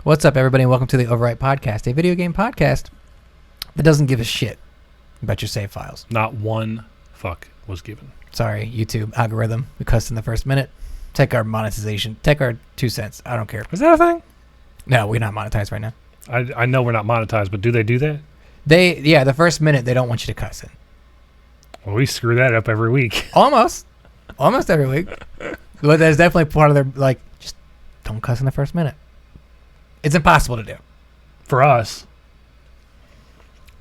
What's up, everybody, and welcome to the Overwrite Podcast, a video game podcast that doesn't give a shit about your save files. Not one fuck was given. Sorry, YouTube algorithm. We cussed in the first minute. Take our monetization. Take our 2 cents. I don't care. Is that a thing? No, we're not monetized right now. I know we're not monetized, but do they do that? The first minute, they don't want you to cuss in. Well, we screw that up every week. Almost every week. But there's definitely part of their, like, just don't cuss in the first minute. It's impossible to do. For us.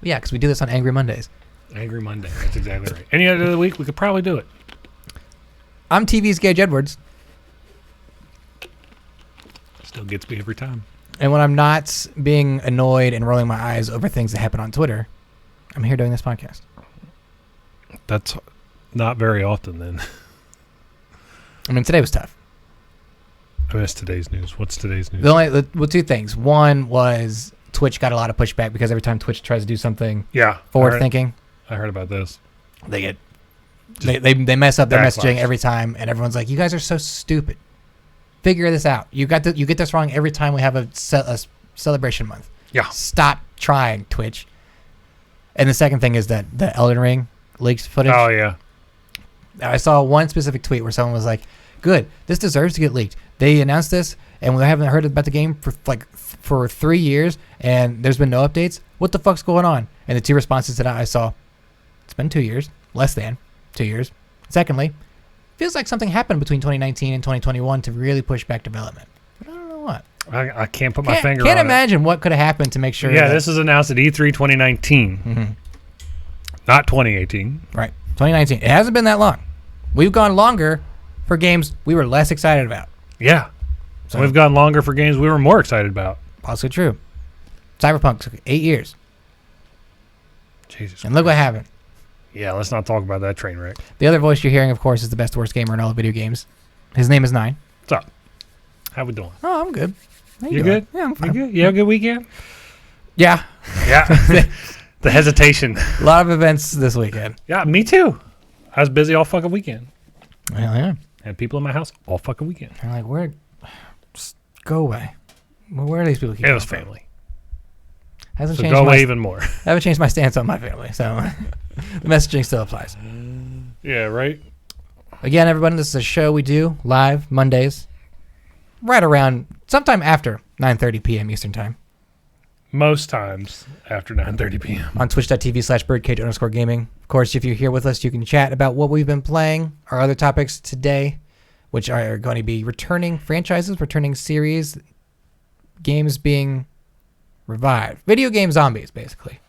Yeah, because we do this on Angry Mondays. Angry Monday. That's exactly right. Any other week, we could probably do it. I'm TV's Gage Edwards. Still gets me every time. And when I'm not being annoyed and rolling my eyes over things that happen on Twitter, I'm here doing this podcast. That's not very often, then. I mean, today was tough. I missed today's news. What's today's news? Two things. One was Twitch got a lot of pushback because every time Twitch tries to do something forward thinking, I heard about this. They mess up their messaging every time, and everyone's like, "You guys are so stupid. Figure this out. You get this wrong every time we have a celebration month. Yeah. Stop trying, Twitch." And the second thing is that the Elden Ring leaked footage. Oh yeah. I saw one specific tweet where someone was like, "Good, this deserves to get leaked. They announced this, and we haven't heard about the game for 3 years, and there's been no updates. What the fuck's going on?" And the two responses to that I saw, it's been 2 years, less than 2 years. Secondly, feels like something happened between 2019 and 2021 to really push back development. But I don't know what. I can't put my finger on it. Can't imagine what could have happened to make sure. Yeah, this was announced at E3 2019, not 2018. Right, 2019. It hasn't been that long. We've gone longer for games we were less excited about. Yeah. So we've gone longer for games we were more excited about. Also true. Cyberpunk took 8 years. Jesus. And look what happened. Yeah, let's not talk about that train wreck. The other voice you're hearing, of course, is the best worst gamer in all of video games. His name is Nine. What's up? How we doing? Oh, I'm good. You good? Yeah, I'm fine. You good? You have a good weekend? Yeah. Yeah. The hesitation. A lot of events this weekend. Yeah, me too. I was busy all fucking weekend. Well, yeah. Had people in my house all fucking weekend. I'm like, where? Just go away. Where are these people? It was family. Hasn't So changed go away even more. I haven't changed my stance on my family, so the messaging still applies. Yeah, right? Again, everybody, this is a show we do live Mondays, right around sometime after 9:30 p.m. Eastern Time. Most times after 9:30 p.m. On twitch.tv/birdcage_gaming. Of course, if you're here with us, you can chat about what we've been playing, our other topics today, which are going to be returning franchises, returning series, games being revived. Video game zombies, basically.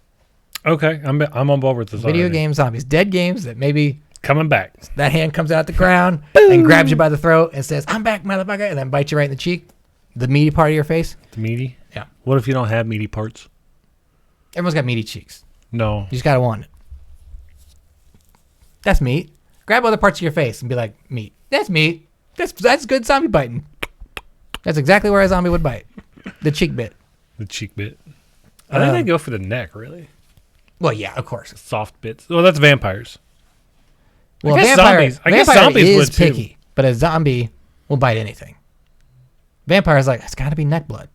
Okay, I'm on board with this. Video game zombies. Dead games that maybe... Coming back. That hand comes out the ground and grabs you by the throat and says, "I'm back, motherfucker," and then bites you right in the cheek. The meaty part of your face. The meaty? Yeah. What if you don't have meaty parts? Everyone's got meaty cheeks. No. You just gotta want it. That's meat. Grab other parts of your face and be like, meat. That's meat. That's good zombie biting. That's exactly where a zombie would bite. The cheek bit. The cheek bit. I think they go for the neck, really. Well, yeah, of course. Soft bits. Well, that's vampires. Well, I guess zombies would is too. picky, but a zombie will bite anything. Vampire's like, it's gotta be neck blood.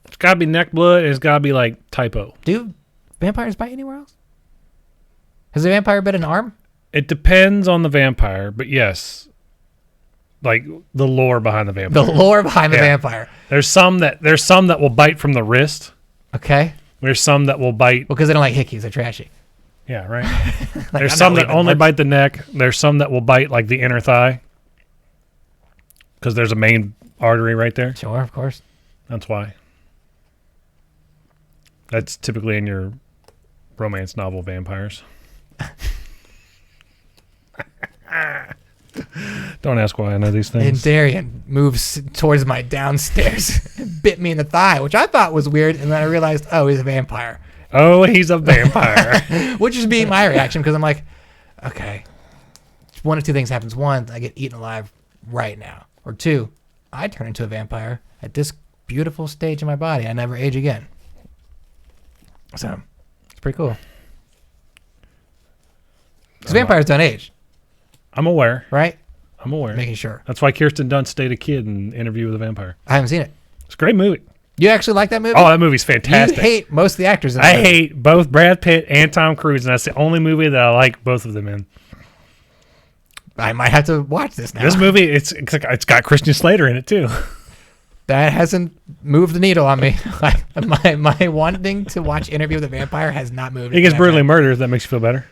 It's got to be neck blood, and it's got to be like typo. Do vampires bite anywhere else? Has a vampire bit an arm? It depends on the vampire, but yes. Like the lore behind the vampire. The lore behind the vampire. There's some that will bite from the wrist. Okay. There's some that will bite. Well, because they don't like hickeys. They're trashy. Yeah, right. There's some that only bite the neck. There's some that will bite like the inner thigh. Because there's a main artery right there. Sure, of course. That's why. That's typically in your romance novel vampires. Don't ask why I know these things. And Darian moves towards my downstairs and bit me in the thigh, which I thought was weird, and then I realized, oh, he's a vampire. Oh, he's a vampire. Which is being my reaction, because I'm like, okay, one of two things happens. One, I get eaten alive right now. Or two, I turn into a vampire at this beautiful stage in my body. I never age again. So, it's pretty cool. Because vampires don't age. I'm aware. Right? I'm aware. Making sure. That's why Kirsten Dunst stayed a kid in Interview with a Vampire. I haven't seen it. It's a great movie. You actually like that movie? Oh, that movie's fantastic. You hate most of the actors in I that movie. hate both Brad Pitt and Tom Cruise, and that's the only movie that I like both of them in. I might have to watch this now. This movie, it's got Christian Slater in it too. That hasn't moved the needle on me. my wanting to watch Interview with a Vampire has not moved. He gets brutally murdered. If that makes you feel better.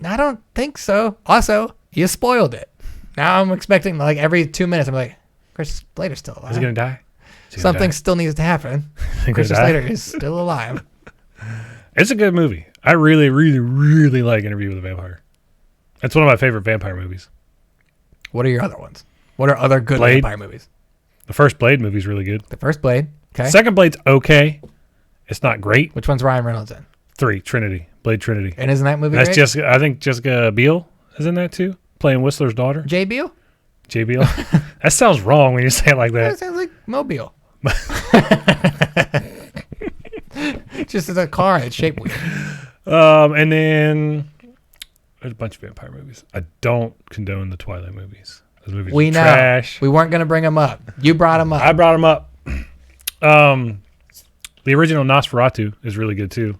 I don't think so. Also, you spoiled it. Now I'm expecting like every 2 minutes. I'm like, Christian Slater's still alive. Is he gonna die? Something still needs to happen. Christian Slater is still alive. It's a good movie. I really, really, really like Interview with a Vampire. That's one of my favorite vampire movies. What are your other ones? What are other good Blade. vampire movies? The first Blade movie is really good. The first Blade. Okay. Second Blade's okay. It's not great. Which one's Ryan Reynolds in? 3, Trinity. Blade Trinity. And isn't that movie That's great? Jessica. I think Jessica Biel is in that too, playing Whistler's daughter. J. Biel? J. Biel. That sounds wrong when you say it like That that. sounds like Mobile. Just as a car, it's shaped weird. And then there's a bunch of vampire movies. I don't condone the Twilight movies. Those movies We are know. trash. We weren't going to bring them up. You brought them up. I brought them up. The original Nosferatu is really good too.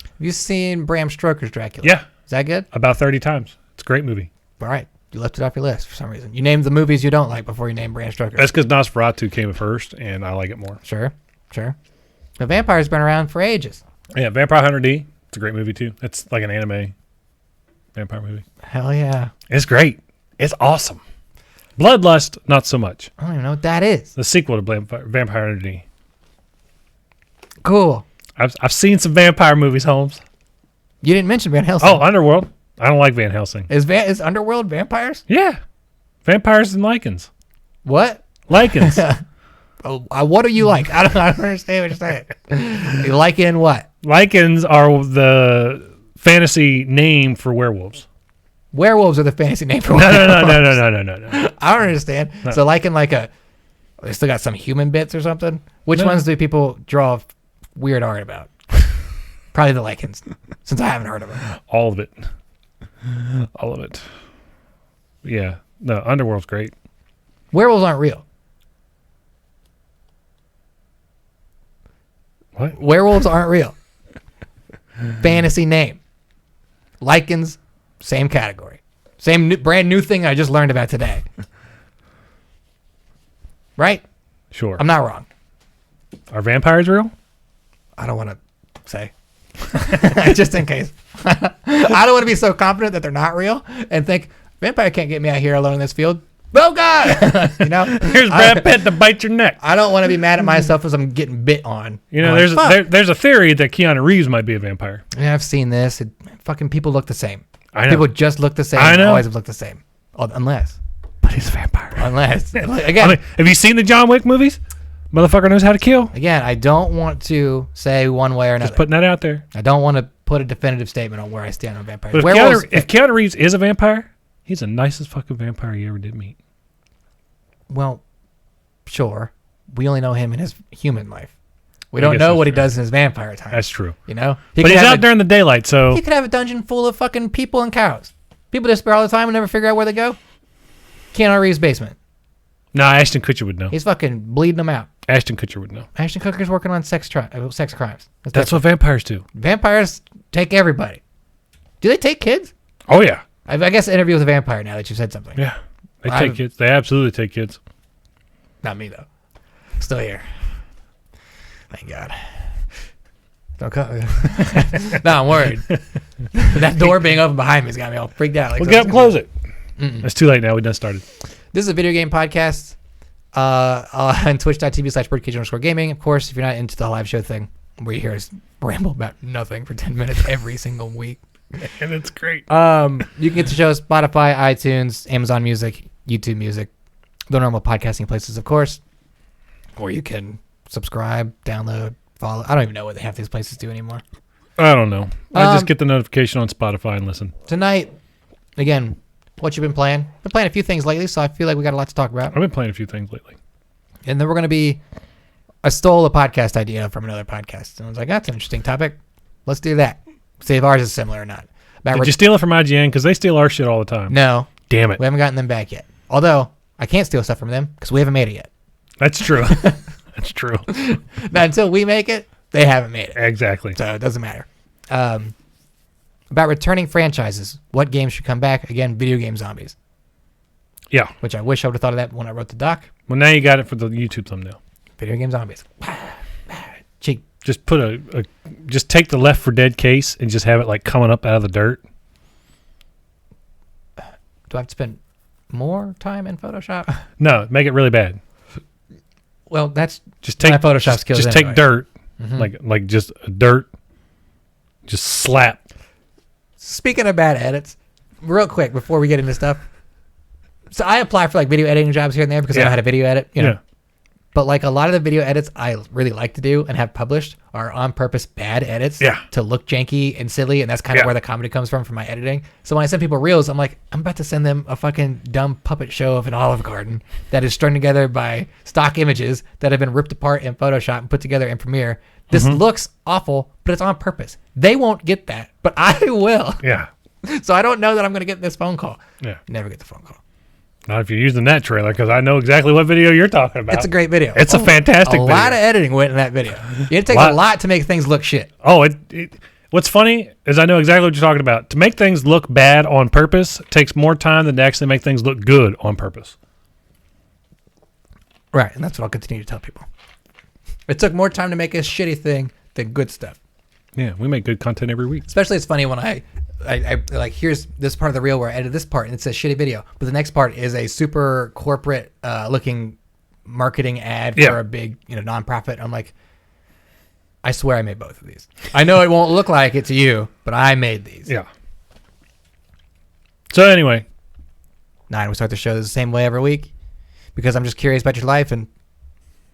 Have you seen Bram Stoker's Dracula? Yeah. Is that good? About 30 times. It's a great movie. All right. You left it off your list for some reason. You named the movies you don't like before you named Bram Stoker. That's because Nosferatu came first, and I like it more. Sure. The vampire's been around for ages. Yeah, Vampire Hunter D. It's a great movie too. It's like an anime vampire movie. Hell yeah. It's great. It's awesome. Bloodlust, not so much. I don't even know what that is. The sequel to Vampire Hunter D. Cool. I've seen some vampire movies, Holmes. You didn't mention Van Helsing. Oh, Underworld. I don't like Van Helsing. Is Underworld vampires? Yeah. Vampires and lichens. What? Lichens. What do you like? I don't understand what you're saying. You like in what? Lichens are the fantasy name for werewolves. Werewolves are the fantasy name for No. werewolves. I don't understand. No. So like in they still got some human bits or something? Which ones do people draw weird art about? Probably the lichens, since I haven't heard of them. All of it. Yeah. No, Underworld's great. Werewolves aren't real. What? Werewolves aren't real. Fantasy name. Lichens, same category. Same brand new thing I just learned about today. Right? Sure. I'm not wrong. Are vampires real? I don't want to say. Just in case. I don't want to be so confident that they're not real and think, vampire can't get me out here alone in this field. Oh, God! You know? Here's Brad Pitt to bite your neck. I don't want to be mad at myself as I'm getting bit on. You know, there's a theory that Keanu Reeves might be a vampire. Yeah, I've seen this. Fucking people look the same. I know. People just look the same. I know. Always look the same. Unless. But he's a vampire. Unless. Again. I mean, have you seen the John Wick movies? Motherfucker knows how to kill. Again, I don't want to say one way or another. Just putting that out there. I don't want to put a definitive statement on where I stand on vampires. But if Keanu Reeves is a vampire, he's the nicest fucking vampire you ever did meet. Well, sure. We only know him in his human life. We don't know what he does in his vampire time. That's true. You know? But he's out during the daylight, so... He could have a dungeon full of fucking people and cows. People disappear all the time and never figure out where they go. Keanu Reeves' basement. No, Ashton Kutcher would know. He's fucking bleeding them out. Ashton Kutcher would know. Ashton Kutcher's working on sex crimes. That's what vampires do. Vampires take everybody. Do they take kids? Oh, yeah. I guess Interview with a Vampire, now that you said something. Yeah. They take kids. They absolutely take kids. Not me, though. Still here. Thank God. Don't come. No, I'm worried. That door being open behind me's got me all freaked out. Well, get up and close it. It's too late now. We done started. This is a video game podcast on twitch.tv/birdcage_gaming. Of course, if you're not into the live show thing, where you hear us ramble about nothing for 10 minutes every single week. And it's great. You can get the show Spotify, iTunes, Amazon Music, YouTube Music, the normal podcasting places, of course. Or you can subscribe, download, follow. I don't even know what half these places do anymore. I don't know. I just get the notification on Spotify and listen. Tonight, again, what you've been playing. Been playing a few things lately, so I feel like we got a lot to talk about. I've been playing a few things lately. And then we're going to be... I stole a podcast idea from another podcast. And I was like, that's an interesting topic. Let's do that. See if ours is similar or not. Did you steal it from IGN? Because they steal our shit all the time. No. Damn it. We haven't gotten them back yet. Although, I can't steal stuff from them because we haven't made it yet. That's true. That's true. Now, until we make it, they haven't made it. Exactly. So it doesn't matter. About returning franchises, what games should come back? Again, video game zombies. Yeah. Which I wish I would have thought of that when I wrote the doc. Well, now you got it for the YouTube thumbnail. Video game zombies. Cheek. Just put just take the Left 4 Dead case and just have it like coming up out of the dirt. Do I have to spend more time in Photoshop? No, make it really bad. Well, that's just take my Photoshop skills. Just anyway. take dirt, like just dirt. Just slap. Speaking of bad edits, real quick before we get into stuff. So I apply for like video editing jobs here and there because I know how to video edit, you know. Yeah. But like a lot of the video edits I really like to do and have published are on purpose bad edits to look janky and silly, and that's kind of where the comedy comes from for my editing. So when I send people reels, I'm like, I'm about to send them a fucking dumb puppet show of an Olive Garden that is strung together by stock images that have been ripped apart in Photoshop and put together in Premiere. This looks awful, but it's on purpose. They won't get that, but I will. Yeah. So I don't know that I'm going to get this phone call. Yeah. Never get the phone call. Not if you're using that trailer, because I know exactly what video you're talking about. It's a great video. It's a fantastic video. A lot of editing went in that video. It takes a lot to make things look shit. Oh, what's funny is I know exactly what you're talking about. To make things look bad on purpose takes more time than to actually make things look good on purpose. Right, and that's what I'll continue to tell people. It took more time to make a shitty thing than good stuff. Yeah, we make good content every week. Especially it's funny when I like, here's this part of the reel where I edit this part and it's a shitty video, but the next part is a super corporate looking marketing ad for a big, nonprofit. I'm like, I swear I made both of these. I know it won't look like it to you, but I made these. Yeah. So anyway. 9, we start the show the same way every week because I'm just curious about your life, and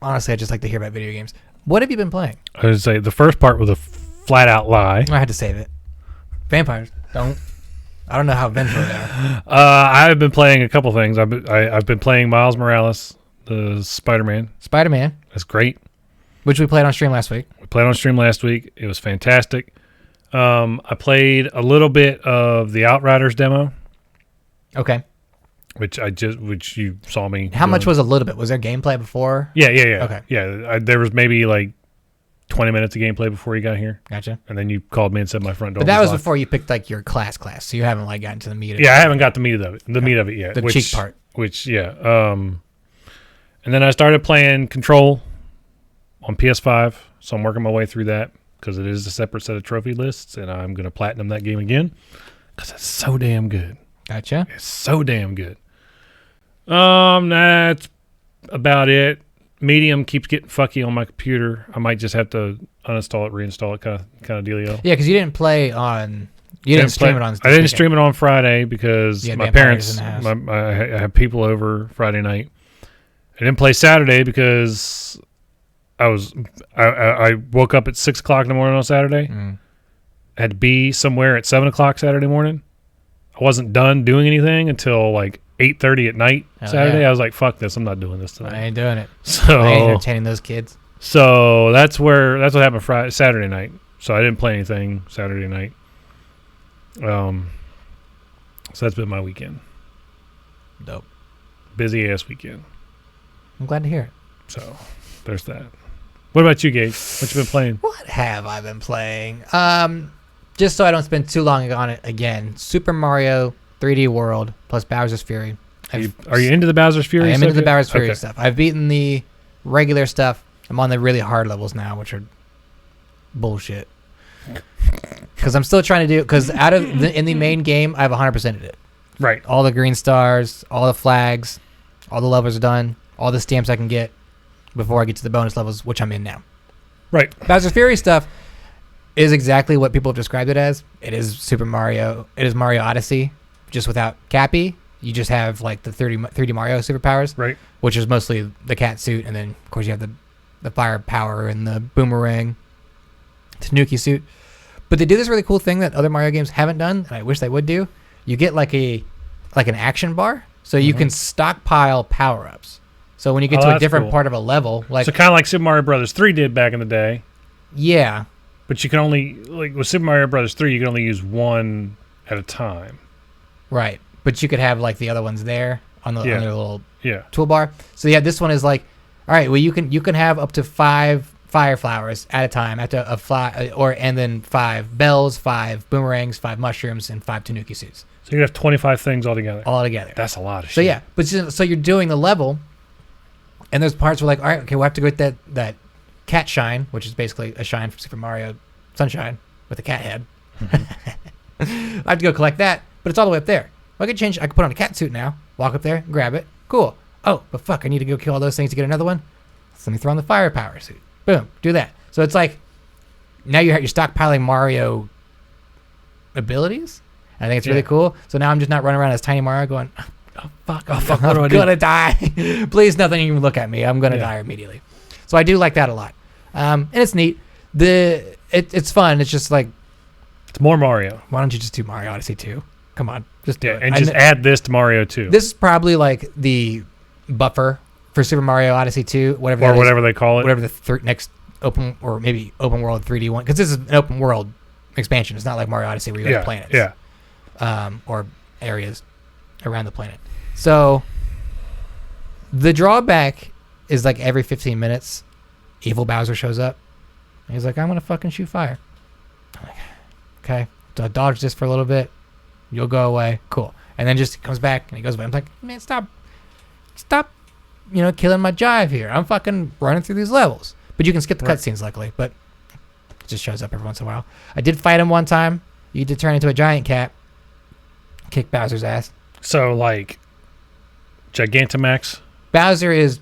honestly, I just like to hear about video games. What have you been playing? I would say the first part was a flat out lie. I had to save it. Vampires. I don't know how vengeful they are. I've been playing a couple things. I've been playing Miles Morales, the Spider-Man. Spider-Man. That's great. Which we played on stream last week. We played on stream last week. It was fantastic. I played a little bit of the Outriders demo. Okay. Which you saw me. How much was a little bit? Was there gameplay before? Yeah. Okay. Yeah, there was maybe like 20 minutes of gameplay before you got here. Gotcha. And then you called me and said my front door. But that was locked. before you picked like your class, so you haven't like gotten to the meat of it. Yeah, I haven't got the meat of it. Meat of it yet. The cheek part. And then I started playing Control on PS5, so I'm working my way through that because it is a separate set of trophy lists, and I'm going to platinum that game again because it's so damn good. Gotcha. It's so damn good. That's about it. Medium keeps getting fucky on my computer. I might just have to uninstall it, reinstall it, kind of dealio. Yeah, because you didn't play on. You didn't stream it on. I didn't stream it on Friday because my parents. I had people over Friday night. I didn't play Saturday because I woke up at 6 o'clock in the morning on Saturday. I had to be somewhere at 7 o'clock Saturday morning. I wasn't done doing anything until like 8:30 at night Saturday. Yeah. I was like, fuck this, I'm not doing this tonight. I ain't doing it. So I ain't entertaining those kids. So that's what happened Saturday night. So I didn't play anything Saturday night. So that's been my weekend. Dope. Busy ass weekend. I'm glad to hear it. So there's that. What about you, Gabe? What you been playing? What have I been playing? Just so I don't spend too long on it again, Super Mario 3D World plus Bowser's Fury. Are you into the Bowser's Fury I am stuff into the yet? Bowser's Fury stuff. I've beaten the regular stuff. I'm on the really hard levels now, which are bullshit. Because I'm still trying to do... Because in the main game, I've 100%ed it. Right. All the green stars, all the flags, all the levels are done, all the stamps I can get before I get to the bonus levels, which I'm in now. Right. Bowser's Fury stuff is exactly what people have described it as. It is Super Mario. It is Mario Odyssey, just without Cappy. You just have like the 3D Mario superpowers, right? Which is mostly the cat suit, and then of course you have the fire power and the boomerang Tanuki suit. But they do this really cool thing that other Mario games haven't done, and I wish they would do. You get like an action bar, so you can stockpile power ups. So when you get to a different part of a level, like so kind of like Super Mario Brothers 3 did back in the day. Yeah. But you can only, like with Super Mario Brothers 3, you can only use one at a time. Right. But you could have like the other ones there on the little toolbar. So yeah, this one is like all right, well you can have up to 5 fire flowers at a time, after a fly, and then 5 bells, 5 boomerangs, 5 mushrooms, and 5 tanuki suits. So you have 25 things altogether. All together. That's a lot of shit. So yeah, but so you're doing the level, and there's parts where like, all right, okay, we'll have to go get that cat shine, which is basically a shine from Super Mario Sunshine with a cat head. I have to go collect that, but it's all the way up there. Well, I can put on a cat suit now, walk up there, grab it. Cool. Oh, but fuck, I need to go kill all those things to get another one. So let me throw on the firepower suit. Boom, do that. So it's like, now you're stockpiling Mario abilities. I think it's really cool. So now I'm just not running around as Tiny Mario going, oh fuck, I'm gonna die. Please, nothing even look at me. I'm gonna die immediately. So I do like that a lot. And it's neat. It's fun. It's just like, it's more Mario. Why don't you just do Mario Odyssey 2? Come on, just do it. And just add this to Mario 2. This is probably like the buffer for Super Mario Odyssey 2, whatever they call it. Whatever the next open, or maybe open world 3D one, because this is an open world expansion. It's not like Mario Odyssey where you have planets. Yeah. Or areas around the planet. So the drawback is like every 15 minutes, Evil Bowser shows up. And he's like, I'm going to fucking shoot fire. I'm like, okay. So I dodge this for a little bit. You'll go away. Cool. And then just comes back and he goes away. I'm like, man, stop, killing my jive here. I'm fucking running through these levels. But you can skip the cutscenes, luckily. But it just shows up every once in a while. I did fight him one time. You did turn into a giant cat. Kick Bowser's ass. So, like, Gigantamax? Bowser is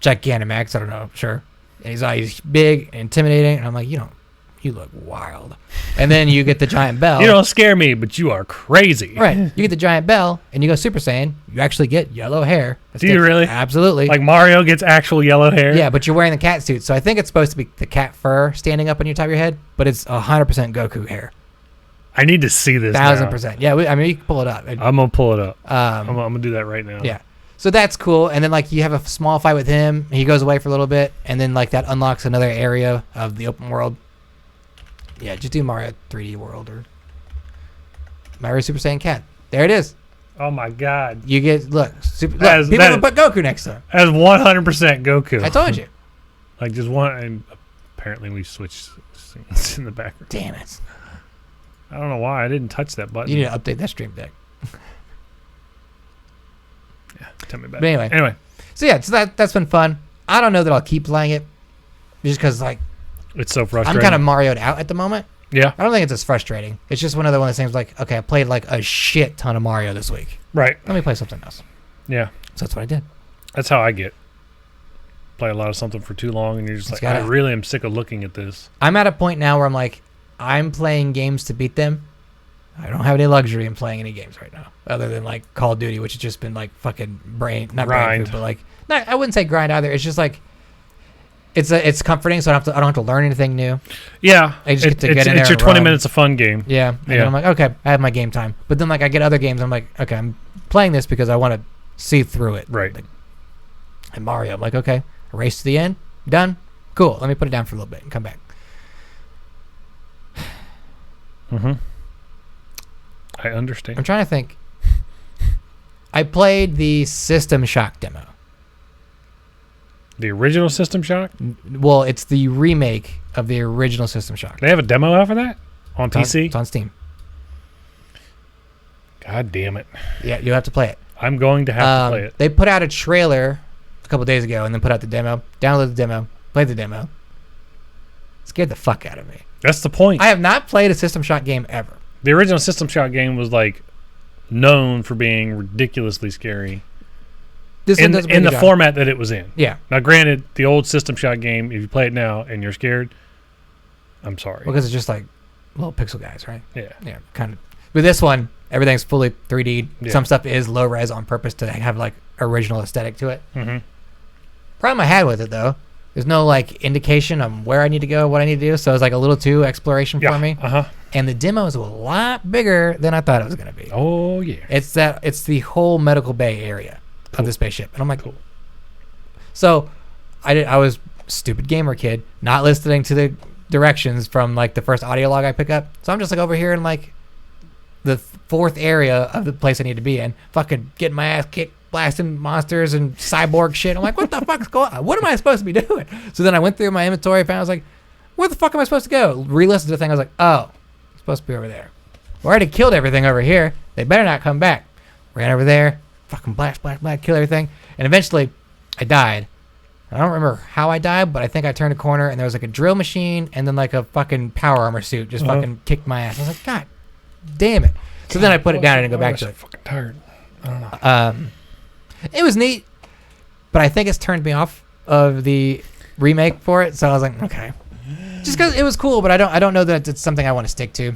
Gigantamax. I don't know. Sure. And he's big and intimidating. And I'm like, you look wild. And then you get the giant bell. You don't scare me, but you are crazy. Right. You get the giant bell, and you go Super Saiyan. You actually get yellow hair. Do you really? Absolutely. Like Mario gets actual yellow hair? Yeah, but you're wearing the cat suit. So I think it's supposed to be the cat fur standing up on your top of your head, but it's 100% Goku hair. I need to see this 1,000%. Yeah, I mean, you can pull it up. I'm going to pull it up. I'm going to do that right now. Yeah. So that's cool. And then, like, you have a small fight with him. He goes away for a little bit, and then, like, that unlocks another area of the open world. Yeah, just do Mario 3D World or Mario Super Saiyan Cat. There it is. Oh, my God. You get, people can put Goku next to him. That's 100% Goku. I told you. Like, just one. And apparently, we switched scenes in the background. Damn it. I don't know why I didn't touch that button. You need to update that stream deck. Yeah, tell me about it. But anyway. So yeah, so that's been fun. I don't know that I'll keep playing it, just because like it's so frustrating. I'm kind of Mario'd out at the moment. Yeah. I don't think it's as frustrating. It's just one of those things like, okay, I played like a shit ton of Mario this week. Right. Let me play something else. Yeah. So that's what I did. That's how I get. Play a lot of something for too long, and you're just like, I really am sick of looking at this. I'm at a point now where I'm like, I'm playing games to beat them. I don't have any luxury in playing any games right now, other than like Call of Duty, which has just been like fucking not brain food, but like, I wouldn't say grind either. It's just like, it's comforting, so I don't have to learn anything new. Yeah, I just get to get in there. It's your 20 minutes of fun game. Yeah, and I'm like, okay, I have my game time. But then like I get other games, I'm like, okay, I'm playing this because I want to see through it. Right. Like, and Mario, I'm like, okay, race to the end, done, cool. Let me put it down for a little bit and come back. Mm-hmm. I understand. I'm trying to think. I played the System Shock demo. The original System Shock? Well, it's the remake of the original System Shock. They have a demo out for that? On PC? It's on Steam. God damn it. Yeah, you'll have to play it. I'm going to have to play it. They put out a trailer a couple days ago and then put out the demo. Downloaded the demo. Played the demo. Scared the fuck out of me. That's the point. I have not played a System Shock game ever. The original System Shock game was like known for being ridiculously scary. This in the format that it was in. Yeah. Now, granted, the old System Shock game, if you play it now and you're scared, I'm sorry. Well, because it's just like little pixel guys, right? Yeah. Yeah, kind of. But this one, everything's fully 3D. Yeah. Some stuff is low res on purpose to have like original aesthetic to it. Mm-hmm. Problem I had with it though, there's no like indication on where I need to go, what I need to do. So it's like a little too exploration for me. Uh-huh. And the demo is a lot bigger than I thought it was going to be. Oh yeah. It's the whole medical bay area of the spaceship, and I'm like, cool. So I was stupid gamer kid, not listening to the directions from like the first audio log I pick up. So I'm just like over here in like the fourth area of the place I need to be in, fucking getting my ass kicked blasting monsters and cyborg shit. I'm like, what the fuck's going on? What am I supposed to be doing? So then I went through my inventory, found I was like, where the fuck am I supposed to go? Re-listened to the thing. I was like, oh, it's supposed to be over there. We already killed everything over here. They better not come back. Ran over there, fucking blast, kill everything. And eventually, I died. I don't remember how I died, but I think I turned a corner and there was like a drill machine and then like a fucking power armor suit just fucking kicked my ass. I was like, God damn it. So then I put it down and didn't go back to it. Fucking tired. I don't know. It was neat, but I think it's turned me off of the remake for it. So I was like, okay. Just because it was cool, but I don't know that it's something I want to stick to.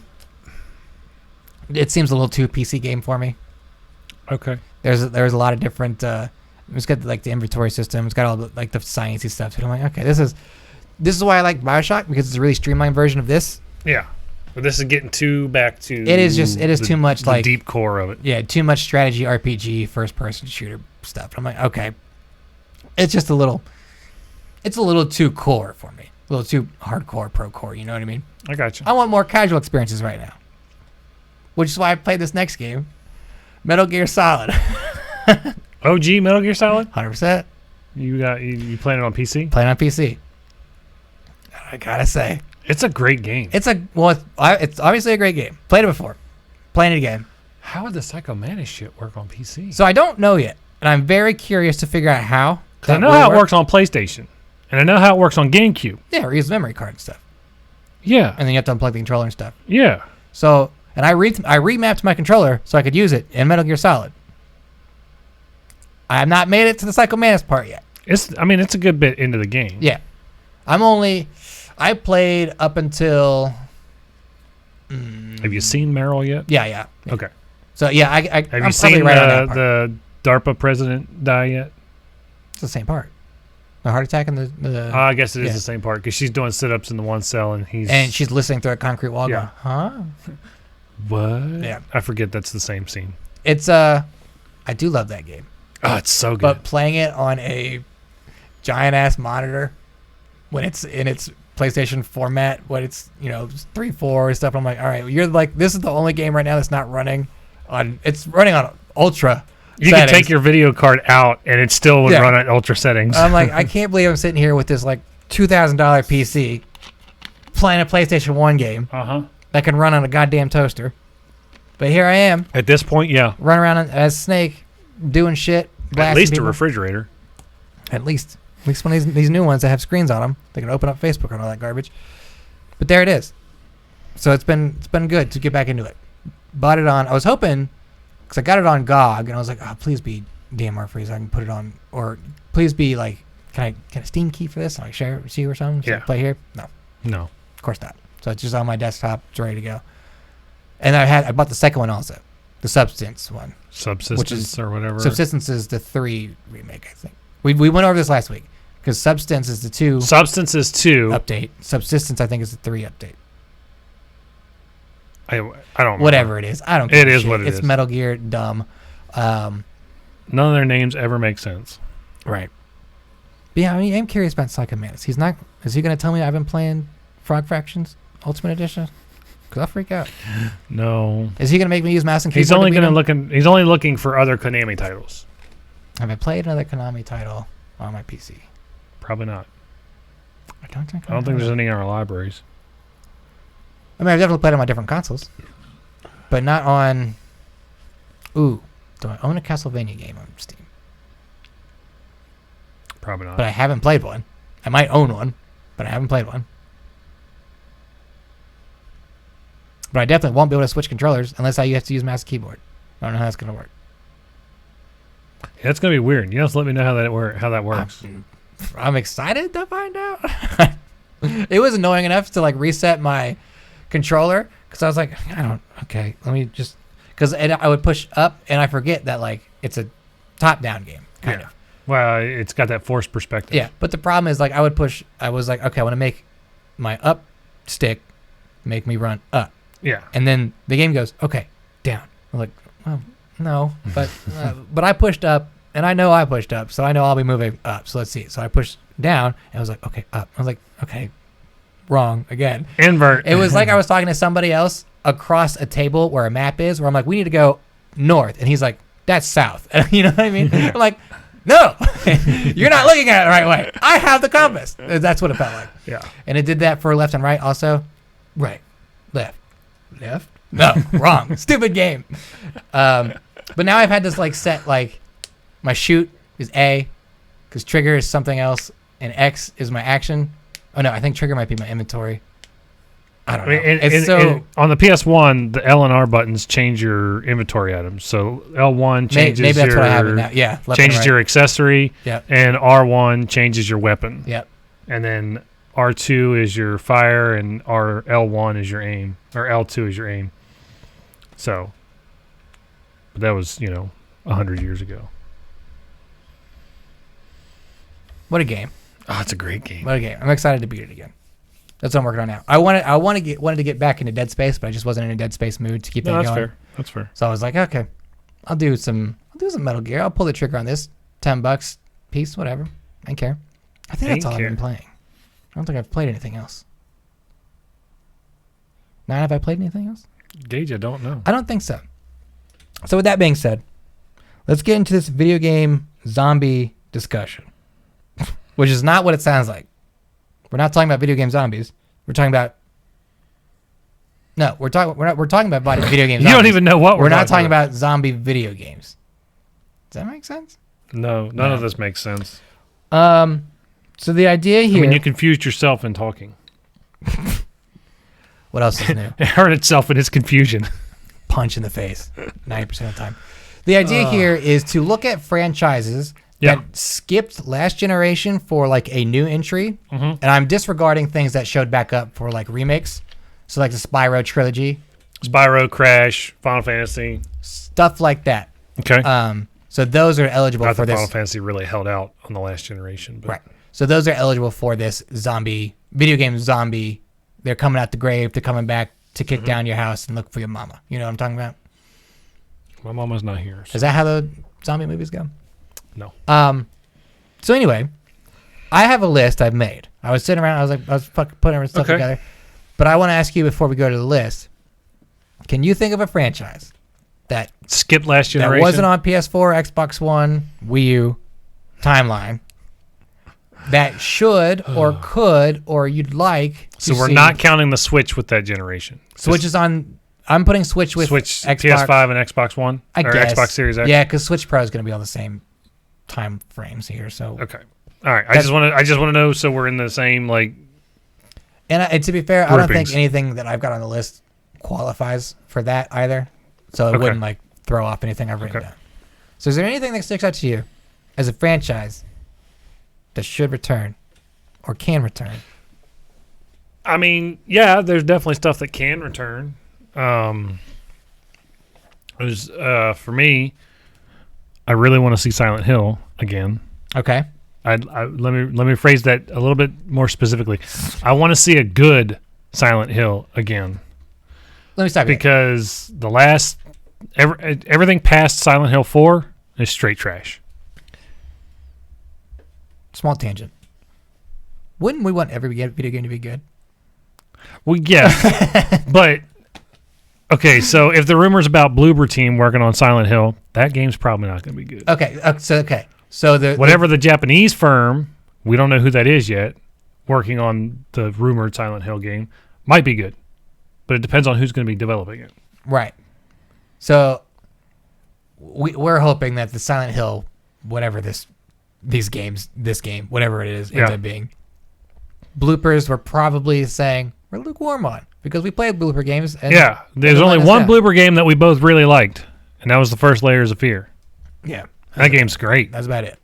It seems a little too PC game for me. Okay. There's a lot of different. It's got like the inventory system. It's got all the, like the sciencey stuff. So I'm like, okay, this is why I like BioShock, because it's a really streamlined version of this. Yeah. But this is getting back to. It is too much the like deep core of it. Yeah, too much strategy RPG first person shooter stuff. I'm like, okay, it's just a little too core for me. A little too hardcore pro core. You know what I mean? I got you. I want more casual experiences right now, which is why I played this next game, Metal Gear Solid. OG Metal Gear Solid? 100%. You playing it on PC? Playing on PC. I gotta say, it's a great game. It's obviously a great game. Played it before. Playing it again. How would the Psycho Mantis shit work on PC? So I don't know yet, and I'm very curious to figure out how. I know how it works on PlayStation, and I know how it works on GameCube. Yeah, or use memory card and stuff. Yeah. And then you have to unplug the controller and stuff. Yeah. So, and I remapped my controller so I could use it in Metal Gear Solid. I have not made it to the Psycho Mantis part yet. It's a good bit into the game. Yeah. I played up until... Have you seen Meryl yet? Yeah. Okay. So, yeah, Have I'm you seen right on that part. the DARPA president die yet? It's the same part. The heart attack and the I guess it is the same part, because she's doing sit-ups in the one cell, and she's listening through a concrete wall going, huh? What? Yeah. I forget that's the same scene. It's, I do love that game. Oh, it's so good. But playing it on a giant-ass monitor, when it's in its PlayStation format, when it's, 3.4 and stuff, I'm like, all right, you're like, this is the only game right now that's not running on, it's running on ultra You settings. can take your video card out, and it still would run at ultra settings. I'm like, I can't believe I'm sitting here with this, like, $2,000 PC playing a PlayStation 1 game that can run on a goddamn toaster. But here I am. At this point, yeah. Run around as Snake, doing shit. At least people. a refrigerator. At least one of these new ones that have screens on them. They can open up Facebook and all that garbage. But there it is. So it's been good to get back into it. Bought it on. I was hoping, because I got it on GOG, and I was like, oh, please be DMR free so I can put it on, or please be like, can I Steam key for this? Like share it with you or something? So I play here? No, of course not. So it's just on my desktop. It's ready to go. And I bought the second one also, the Substance one. Subsistence or whatever. Subsistence is the 3 remake, I think. We went over this last week, because Substance is the 2. Substance is 2 update. Subsistence, I think, is the 3 update. I don't. Whatever it is, I don't care. It is what it is. It's Metal Gear, dumb. None of their names ever make sense. Right. But yeah, I'm curious about Psycho Mantis. Is he going to tell me I've been playing Frog Fractions Ultimate Edition? Because I'll freak out. No. Is he going to make me use mouse and keyboard? He's only looking for other Konami titles. Have I played another Konami title on my PC? Probably not. I don't think there's any in our libraries. I mean, I've definitely played on my different consoles, but not on... Ooh, do I own a Castlevania game on Steam? Probably not. But I haven't played one. I might own one, but I haven't played one. But I definitely won't be able to switch controllers unless you have to use mouse and keyboard. I don't know how that's going to work. Yeah, it's going to be weird. You have to let me know how that works. I'm excited to find out. It was annoying enough to like reset my controller, because I was like, let me just, because I would push up and I forget that like it's a top-down game kind of. Well, it's got that forced perspective. Yeah, but the problem is like I was like, okay, I want to make my up stick make me run up. Yeah. And then the game goes, okay, down. I'm like, well, no, but I pushed up, and I know I pushed up, so I know I'll be moving up. So let's see. So I pushed down, and I was like, okay, up. I was like, okay, wrong again. Invert. It was like I was talking to somebody else across a table where a map is, where I'm like, we need to go north, and he's like, that's south. You know what I mean? I'm like, no, you're not looking at it the right way. I have the compass. That's what it felt like. Yeah. And it did that for left and right also. Right, left, left. No, wrong. Stupid game. But now I've had this like set like my shoot is A, because trigger is something else, and X is my action. Oh no, I think trigger might be my inventory. I don't know. And on the PS1, the L and R buttons change your inventory items. So L1 changes maybe that's what I have it now. Yeah, changes your accessory. Yep. And R1 changes your weapon. Yep. And then R2 is your fire, and L1 is your aim, or L2 is your aim. So, but that was 100 years ago. What a game! Oh, it's a great game. What a game! I'm excited to beat it again. That's what I'm working on now. I wanted to get back into Dead Space, but I just wasn't in a Dead Space mood to keep that going. That's fair. So I was like, okay, I'll do some Metal Gear. I'll pull the trigger on this. $10 piece, whatever. I don't care. I think that's all I've been playing. I don't think I've played anything else. Now, have I played anything else? Gage, I don't know. I don't think so. So with that being said, let's get into this video game zombie discussion, which is not what it sounds like. We're not talking about video game zombies. We're talking about we're talking about video game zombies. You don't even know what we're not talking about zombie video games. Does that make sense? No, none of this makes sense. So the idea here, I mean, you confused yourself in talking. What else is new? It hurt itself in its confusion. Punch in the face 90% of the time. The idea here is to look at franchises that skipped last generation for like a new entry, and I'm disregarding things that showed back up for like remakes. So like the Spyro trilogy, Spyro, Crash, Final Fantasy, stuff like that. Okay. So those are eligible for this. Final Fantasy really held out on the last generation, but. Right. So those are eligible for this video game zombie. They're coming out the grave. They're coming back to kick down your house and look for your mama. You know what I'm talking about? My mama's not here. So. Is that how the zombie movies go? No. So anyway, I have a list I've made. I was sitting around. I was putting stuff together. But I want to ask you before we go to the list. Can you think of a franchise that skipped last generation? That wasn't on PS4, Xbox One, Wii U timeline that should or could or you'd like to So we're not counting the Switch with that generation. Switch is on. I'm putting Switch with Xbox, PS5 and Xbox One? I guess. Xbox Series X? Yeah, because Switch Pro is going to be on the same time frames here. So okay. All right. I just want to know so we're in the same like. And to be fair, groupings. I don't think anything that I've got on the list qualifies for that either. So it wouldn't like throw off anything I've written down. So is there anything that sticks out to you as a franchise that should return or can return? I mean, yeah, there's definitely stuff that can return. For me, I really want to see Silent Hill again. Okay. Let me phrase that a little bit more specifically. I want to see a good Silent Hill again. Let me stop you. Because the last everything past Silent Hill 4 is straight trash. Small tangent. Wouldn't we want every video game to be good? Well, yeah. But okay, so if the rumors about Bloober Team working on Silent Hill, that game's probably not going to be good. Okay. So the Japanese firm, we don't know who that is yet, working on the rumored Silent Hill game, might be good, but it depends on who's going to be developing it. Right. So we're hoping that the Silent Hill, whatever this game, whatever it is, ends up being. Bloopers were probably saying we're lukewarm on because we played blooper games. And there's only one blooper game that we both really liked, and that was the first Layers of Fear. Yeah. That game's great. That's about it.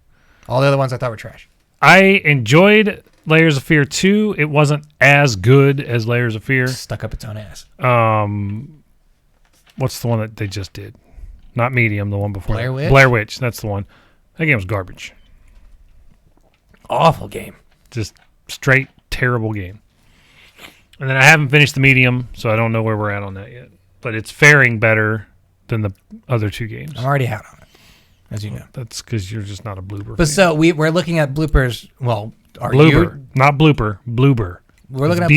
All the other ones I thought were trash. I enjoyed Layers of Fear 2. It wasn't as good as Layers of Fear. Stuck up its own ass. What's the one that they just did? Not Medium, the one before. Blair Witch? Blair Witch, that's the one. That game was garbage. Awful game. Just straight terrible game. And then I haven't finished the Medium, so I don't know where we're at on that yet. But it's faring better than the other two games. I'm already out on it, as you know. That's because you're just not a blooper But fan. so we're looking at bloopers. Well, Bloober, not blooper, bloober. We're looking at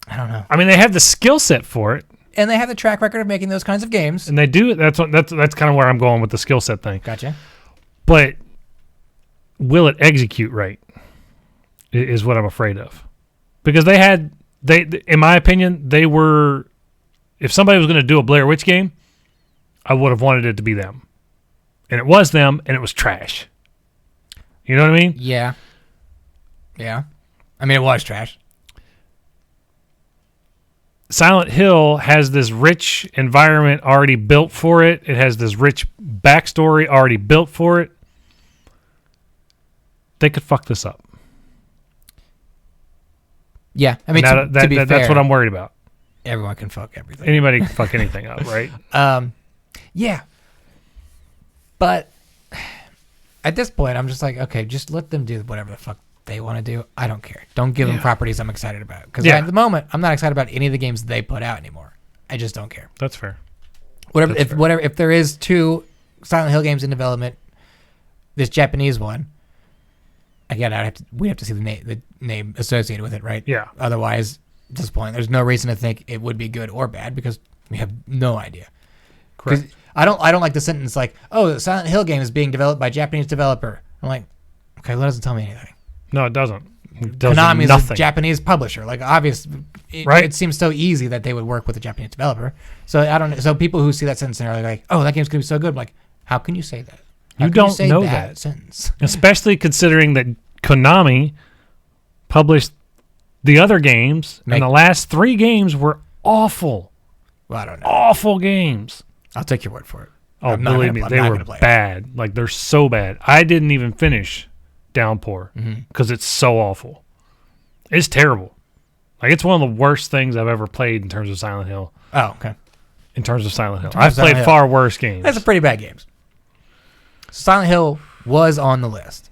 I don't know. I mean, they have the skill set for it, And they have the track record of making those kinds of games. and they do. That's kind of where I'm going with the skill set thing. Gotcha. But will it execute right? Is what I'm afraid of, because they in my opinion, they were. If somebody was going to do a Blair Witch game, I would have wanted it to be them, and it was them, and it was trash. You know what I mean? Yeah. Yeah. I mean, it was trash. Silent Hill has this rich environment already built for it. It has this rich backstory already built for it. They could fuck this up. Yeah. I mean, to be fair, that's what I'm worried about. Everyone can fuck everything. Anybody can fuck anything up, right? Yeah. But at this point, I'm just like, okay, just let them do whatever the fuck they want to do. I don't care. Don't give them properties I'm excited about. Because at the moment, I'm not excited about any of the games they put out anymore. I just don't care. That's fair. If there is 2 Silent Hill games in development, this Japanese one, again, we have to see the name associated with it, right? Yeah. Otherwise, at this point, there's no reason to think it would be good or bad because we have no idea. Correct. I don't like the sentence like, "Oh, the Silent Hill game is being developed by a Japanese developer." I'm like, okay, that doesn't tell me anything. No, it doesn't. It tells you Konami is nothing. a Japanese publisher. Like, Right. It seems so easy that they would work with a Japanese developer. So I don't. So people who see that sentence and are like, "Oh, that game's gonna be so good," I'm like, how can you say that? How You can don't say know that that sentence. Especially considering that Konami published the other games, and the last 3 games were awful. Well, I don't know. Awful games. I'll take your word for it. Oh, believe me, they were bad. Like, they're so bad. I didn't even finish Downpour because it's so awful. It's terrible. Like, it's one of the worst things I've ever played in terms of Silent Hill. Oh, okay. In terms of Silent Hill. I've played far worse games. That's a pretty bad games. Silent Hill was on the list.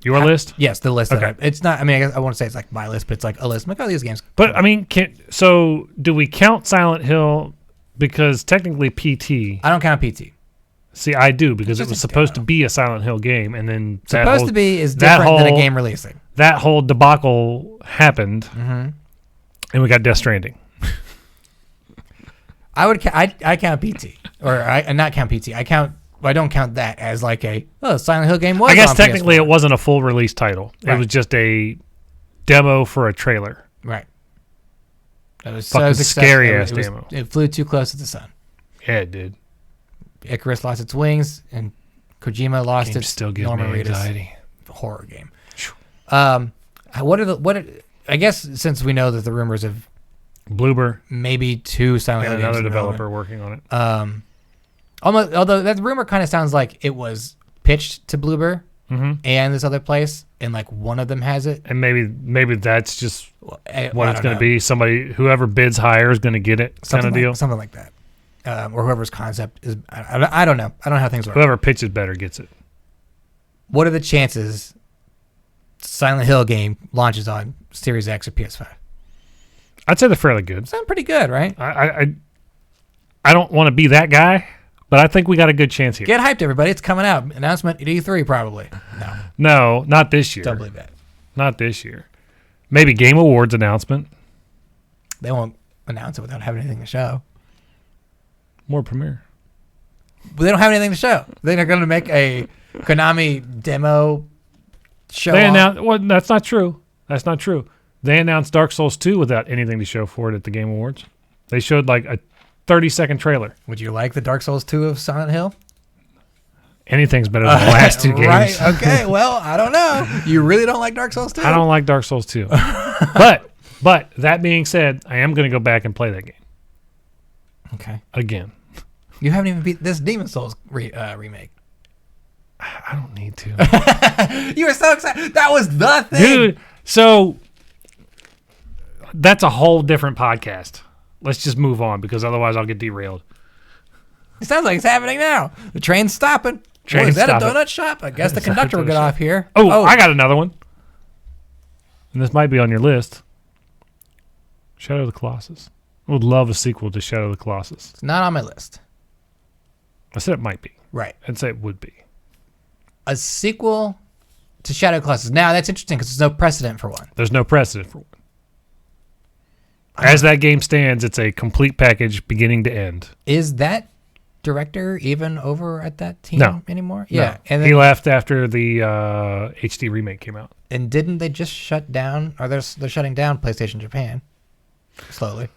Your list? Yes, the list. Okay. It's not. I mean, I won't say it's like my list, but it's like a list. I'm like, oh, these games. But I mean, so do we count Silent Hill because technically PT? I don't count PT. See, I do because it just was a supposed demo. to be a Silent Hill game, and then Supposed to be is different than a game releasing. That whole debacle happened, and we got Death Stranding. I count PT, or I not count PT. I don't count that as like Silent Hill game was. I guess on technically PS4. it wasn't a full release title. Right. It was just a demo for a trailer. Right. It was Fucking scary ass it was- demo. It flew too close to the sun. Yeah, it did. Icarus lost its wings, and Kojima lost Game its still gives Norman me Reedus anxiety. horror game. I guess since we know that the rumors of Bloober maybe 2 Silent and Hill games another in developer working on it. although that rumor kind of sounds like it was pitched to Bloober and this other place, and like one of them has it. And maybe that's just what it's going to know. be. Whoever bids higher is going to get it, kind of deal. Something like that. Or whoever's concept is. I don't know. I don't know how things work. Whoever pitches better gets it. What are the chances Silent Hill game launches on Series X or PS5? I'd say they're fairly good. Sound pretty good, right? I don't want to be that guy, but I think we got a good chance here. Get hyped, everybody. It's coming out. Announcement at E3, probably. No, not this year. Don't believe that. Not this year. Maybe Game Awards announcement. They won't announce it without having anything to show. More premiere. But they don't have anything to show. They're going to make a Konami demo show. They announced. Well, that's not true. That's not true. They announced Dark Souls 2 without anything to show for it at the Game Awards. They showed like a 30-second trailer. Would you like the Dark Souls 2 of Silent Hill? Anything's better than the last 2 games. Right. Okay. Well, I don't know. You really don't like Dark Souls 2? I don't like Dark Souls 2. But that being said, I am going to go back and play that game. Okay. Again. You haven't even beat this Demon Souls remake. I don't need to. You were so excited. That was the thing. Dude, so that's a whole different podcast. Let's just move on because otherwise I'll get derailed. It sounds like it's happening now. The train's stopping. Train's Boy, is that stopping. a donut shop? I guess the conductor will get off here. Oh, I got another one. And this might be on your list. Shadow of the Colossus. I would love a sequel to Shadow of the Colossus. It's not on my list. I said it might be. Right. I'd say it would be. A sequel to Shadow of the Colossus. Now, that's interesting because there's no precedent for one. There's no precedent for one. As that game stands, it's a complete package beginning to end. Is that director even over at that team anymore? Yeah. No. And then, he left after the HD remake came out. And didn't they just shut down, or they're shutting down PlayStation Japan slowly?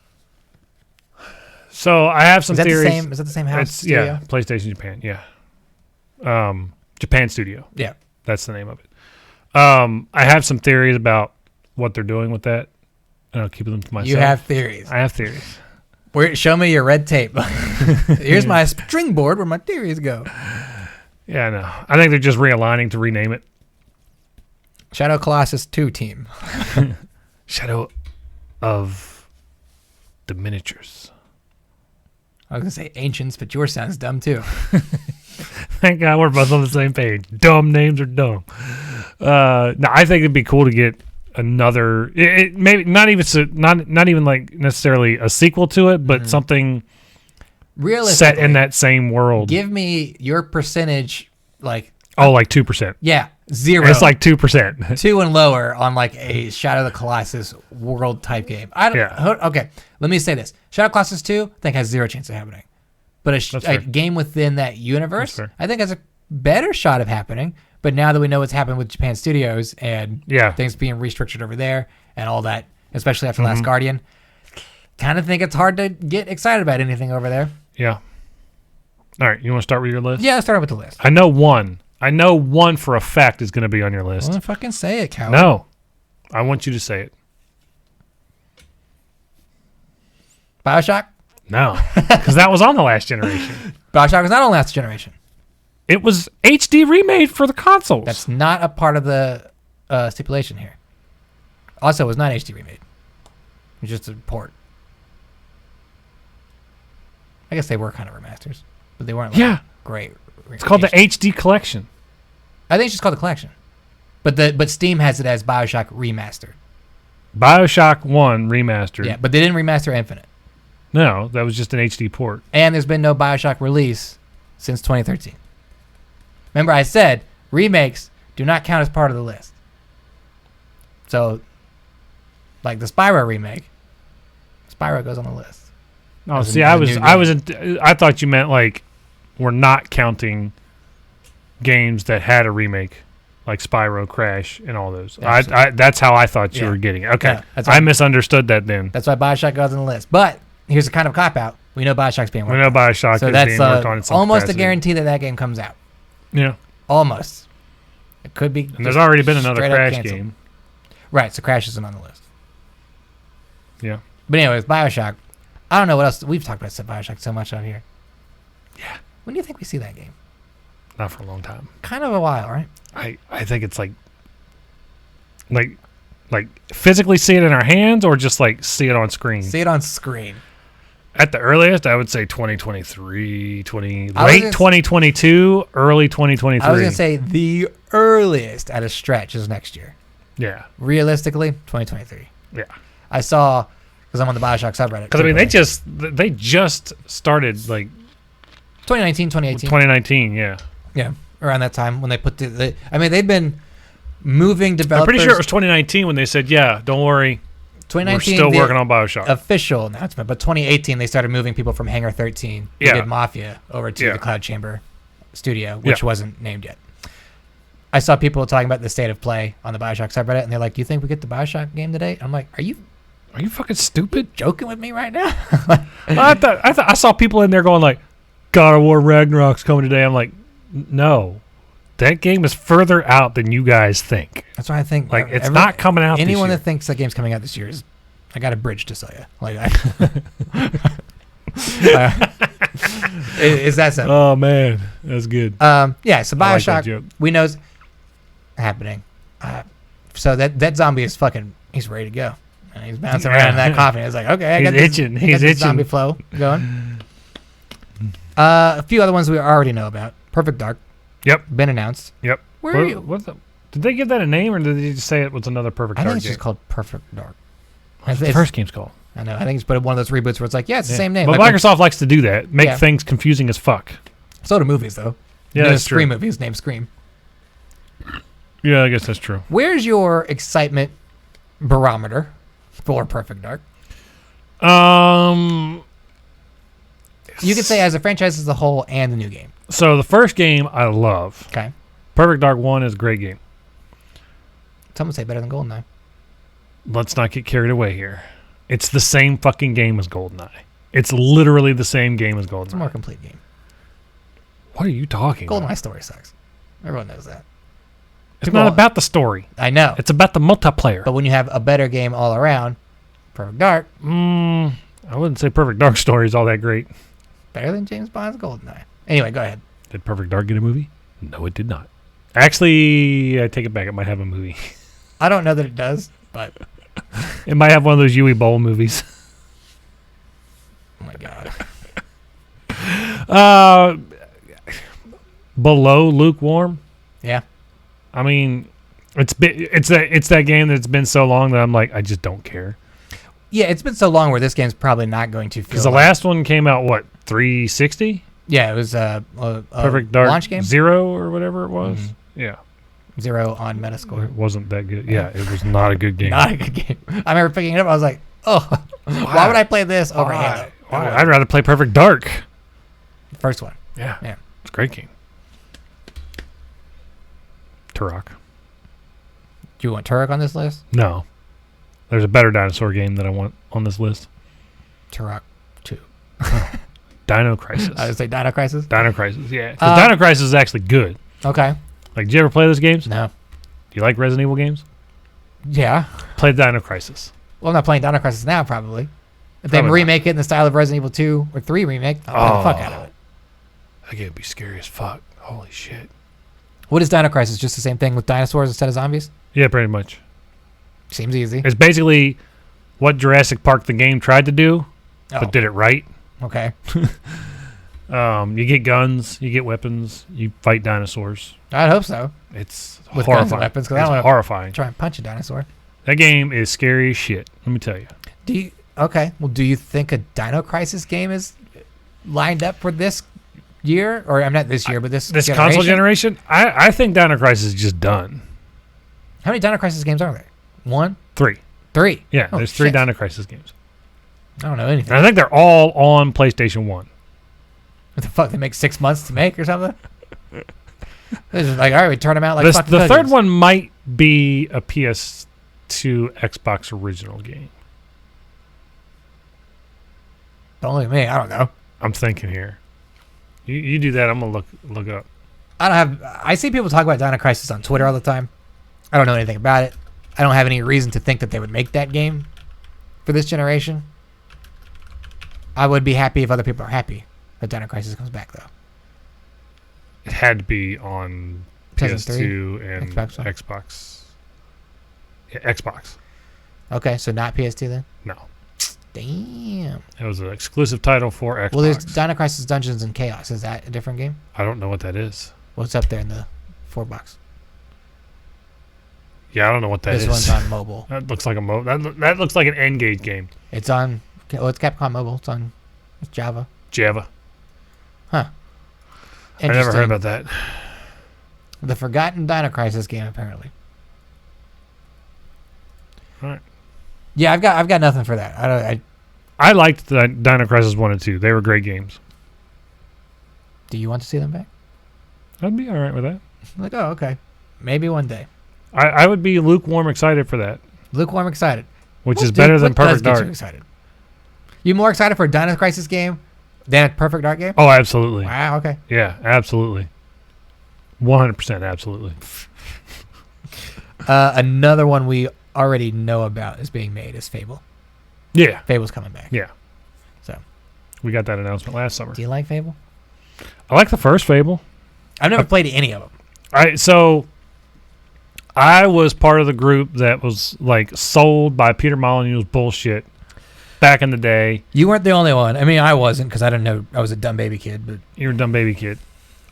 So I have some theories. Is that the same house studio? Yeah, PlayStation Japan, yeah. Japan Studio. Yeah. That's the name of it. I have some theories about what they're doing with that. And I'll keep them to myself. You have theories. I have theories. Show me your red tape. Here's my string board where my theories go. Yeah, no. I think they're just realigning to rename it. Shadow Colossus 2 team. Shadow of the Miniatures. I was going to say Ancients, but yours sounds dumb too. Thank God we're both on the same page. Dumb names are dumb. No, I think it'd be cool to get another. Maybe not even like necessarily a sequel to it, but something set in that same world. Give me your percentage, like 2%. Yeah, 0. It's like 2%. 2 and lower on like a Shadow of the Colossus world type game. Okay, let me say this: Shadow of the Colossus 2, I think has 0 chance of happening, but a game within that universe, I think has a better shot of happening. But now that we know what's happened with Japan Studios and things being restructured over there and all that, especially after Last Guardian, kind of think it's hard to get excited about anything over there. Yeah. All right, you want to start with your list? Yeah, let's start with the list. I know one for a fact is going to be on your list. Well, fucking say it, coward. No. I want you to say it. BioShock? No, because that was on the last generation. BioShock was not on last generation. It was HD remade for the consoles. That's not a part of the stipulation here. Also, it was not HD remade. It was just a port. I guess they were kind of remasters, but they weren't great. It's called the HD Collection. I think it's just called the collection. But Steam has it as BioShock Remastered. BioShock 1 Remastered. Yeah, but they didn't remaster Infinite. No, that was just an HD port. And there's been no BioShock release since 2013. Remember, I said remakes do not count as part of the list. So, like the Spyro remake, Spyro goes on the list. Oh, see, I thought you meant like we're not counting games that had a remake, like Spyro, Crash, and all those. That's how I thought you were getting it. Okay, I misunderstood that then. That's why BioShock goes on the list. But here's a kind of cop-out. We know BioShock's being worked on. We know BioShock is being worked on. So that's almost a guarantee that game comes out. Yeah. Almost. It could be. And there's already been another Crash game. Right, so Crash isn't on the list. Yeah. But anyways, BioShock. I don't know what else. We've talked about BioShock so much out here. Yeah. When do you think we see that game? Not for a long time. Kind of a while, right? I think it's like physically see it in our hands or just like see it on screen? See it on screen. At the earliest, I would say 2023, late 2022, early 2023. I was going to say the earliest at a stretch is next year. Yeah. Realistically, 2023. Yeah. I saw, because I'm on the BioShock subreddit. Because, I mean, they just started, like... 2019, 2018. 2019, yeah. Yeah, around that time when they put they'd been moving developers... I'm pretty sure it was 2019 when they said, yeah, don't worry, 2019, we're still working on BioShock. Official announcement, but 2018 they started moving people from Hangar 13, who did Mafia, over to the Cloud Chamber studio, which wasn't named yet. I saw people talking about the state of play on the BioShock subreddit, and they're like, "Do you think we get the BioShock game today?" I'm like, "Are you fucking stupid? Joking with me right now?" I saw people in there going like, "God of War Ragnarok's coming today." I'm like, "No, that game is further out than you guys think." That's why I think like it's not coming out. Anyone this year. that thinks that game's coming out this year is, I got a bridge to sell you. Like, is that so? Oh man, that's good. Yeah. So BioShock, like we know. Happening, so that zombie is he's ready to go, and he's bouncing around in that coffin. It's like, okay, I got this zombie flow going. A few other ones we already know about. Perfect Dark. Yep, been announced. Yep. Where are you? Did they give that a name, or did they just say it was another Perfect Dark? I think it's just called Perfect Dark. That's what the first game's called. I know. I think it's but one of those reboots where it's like, it's the same name. But like Microsoft likes to do that, make things confusing as fuck. So do movies, though. Yeah, that's Scream true. movies named Scream. Yeah, I guess that's true. Where's your excitement barometer for Perfect Dark? You could say as a franchise as a whole and the new game. So the first game I love. Okay. Perfect Dark 1 is a great game. Some would say better than GoldenEye. Let's not get carried away here. It's the same fucking game as GoldenEye. It's literally the same game as GoldenEye. It's a more complete game. What are you talking about? GoldenEye story sucks. Everyone knows that. It's not about the story. I know. It's about the multiplayer. But when you have a better game all around, Perfect Dark. I wouldn't say Perfect Dark story is all that great. Better than James Bond's GoldenEye. Anyway, go ahead. Did Perfect Dark get a movie? No, it did not. Actually, I take it back. It might have a movie. I don't know that it does, but... It might have one of those Yui Bowl movies. Oh, my God. Below lukewarm. Yeah. I mean, it's that game that's been so long that I'm like, I just don't care. Yeah, it's been so long where this game's probably not going to feel because the last one came out, what, 360? Yeah, it was a Perfect Dark launch game? 0 or whatever it was. Mm-hmm. Yeah. 0 on Metascore. It wasn't that good. Yeah, it was not a good game. Not a good game. I remember picking it up. I was like, oh, why would I play this over Halo? Why? I'd rather play Perfect Dark. First one. Yeah. Yeah. It's a great game. Turok. Do you want Turok on this list? No. There's a better dinosaur game that I want on this list. Turok 2. Dino Crisis. I would say Dino Crisis? Dino Crisis, yeah. Because Dino Crisis is actually good. Okay. Like, did you ever play those games? No. Do you like Resident Evil games? Yeah. Play Dino Crisis. Well, I'm not playing Dino Crisis now, probably. If they remake it in the style of Resident Evil 2 or 3 remake, I'll play the fuck out of it. That game would be scary as fuck. Holy shit. What is Dino Crisis? Just the same thing with dinosaurs instead of zombies? Yeah, pretty much. Seems easy. It's basically what Jurassic Park the game tried to do, but did it right. Okay. You get guns, you get weapons, you fight dinosaurs. I'd hope so. It's with horrifying. Guns and weapons, because I don't want horrifying. to try and punch a dinosaur. That game is scary as shit. Let me tell you. Okay. Well, do you think a Dino Crisis game is lined up for this year, or I'm not this year, but this console generation? I think Dino Crisis is just done. How many Dino Crisis games are there? 1? 3. 3. Yeah, there's 3 Dino Crisis games. I don't know anything. And I think they're all on PlayStation 1. What the fuck? They make 6 months to make or something? They're just like, all right, we turn them out like fucking the cookies. third one might be a PS2 Xbox original game. Don't look at me. I don't know. I'm thinking here. You do that. I'm gonna look up. I see people talk about Dino Crisis on Twitter all the time. I don't know anything about it. I don't have any reason to think that they would make that game for this generation. I would be happy if other people are happy that Dino Crisis comes back, though. It had to be on PS2 and Xbox. Yeah, Xbox. Okay, so not PS2 then? No. Damn. It was an exclusive title for Xbox. Well, there's Dino Crisis Dungeons and Chaos. Is that a different game? I don't know what that is. What's up there in the 4 box? Yeah, I don't know what that is. This one's on mobile. That looks like that looks like an N-Gage game. It's on. Well, it's Capcom Mobile. It's Java. Huh. I never heard about that. The Forgotten Dino Crisis game, apparently. All right. Yeah, I've got nothing for that. I liked the Dino Crisis 1 and 2. They were great games. Do you want to see them back? I'd be all right with that. Like, oh, okay. Maybe one day. I would be lukewarm excited for that. Lukewarm excited. Which is better than Perfect Dark. You excited? You more excited for a Dino Crisis game than a Perfect Dark game? Oh, absolutely. Wow, okay. Yeah, absolutely. 100% absolutely. Another one we already know about is being made is Fable. Yeah. Fable's coming back. Yeah. So. We got that announcement last summer. Do you like Fable? I like the first Fable. I've never played any of them. I was part of the group that was like sold by Peter Molyneux's bullshit back in the day. You weren't the only one. I mean, I wasn't because I didn't know. I was a dumb baby kid. But you're a dumb baby kid.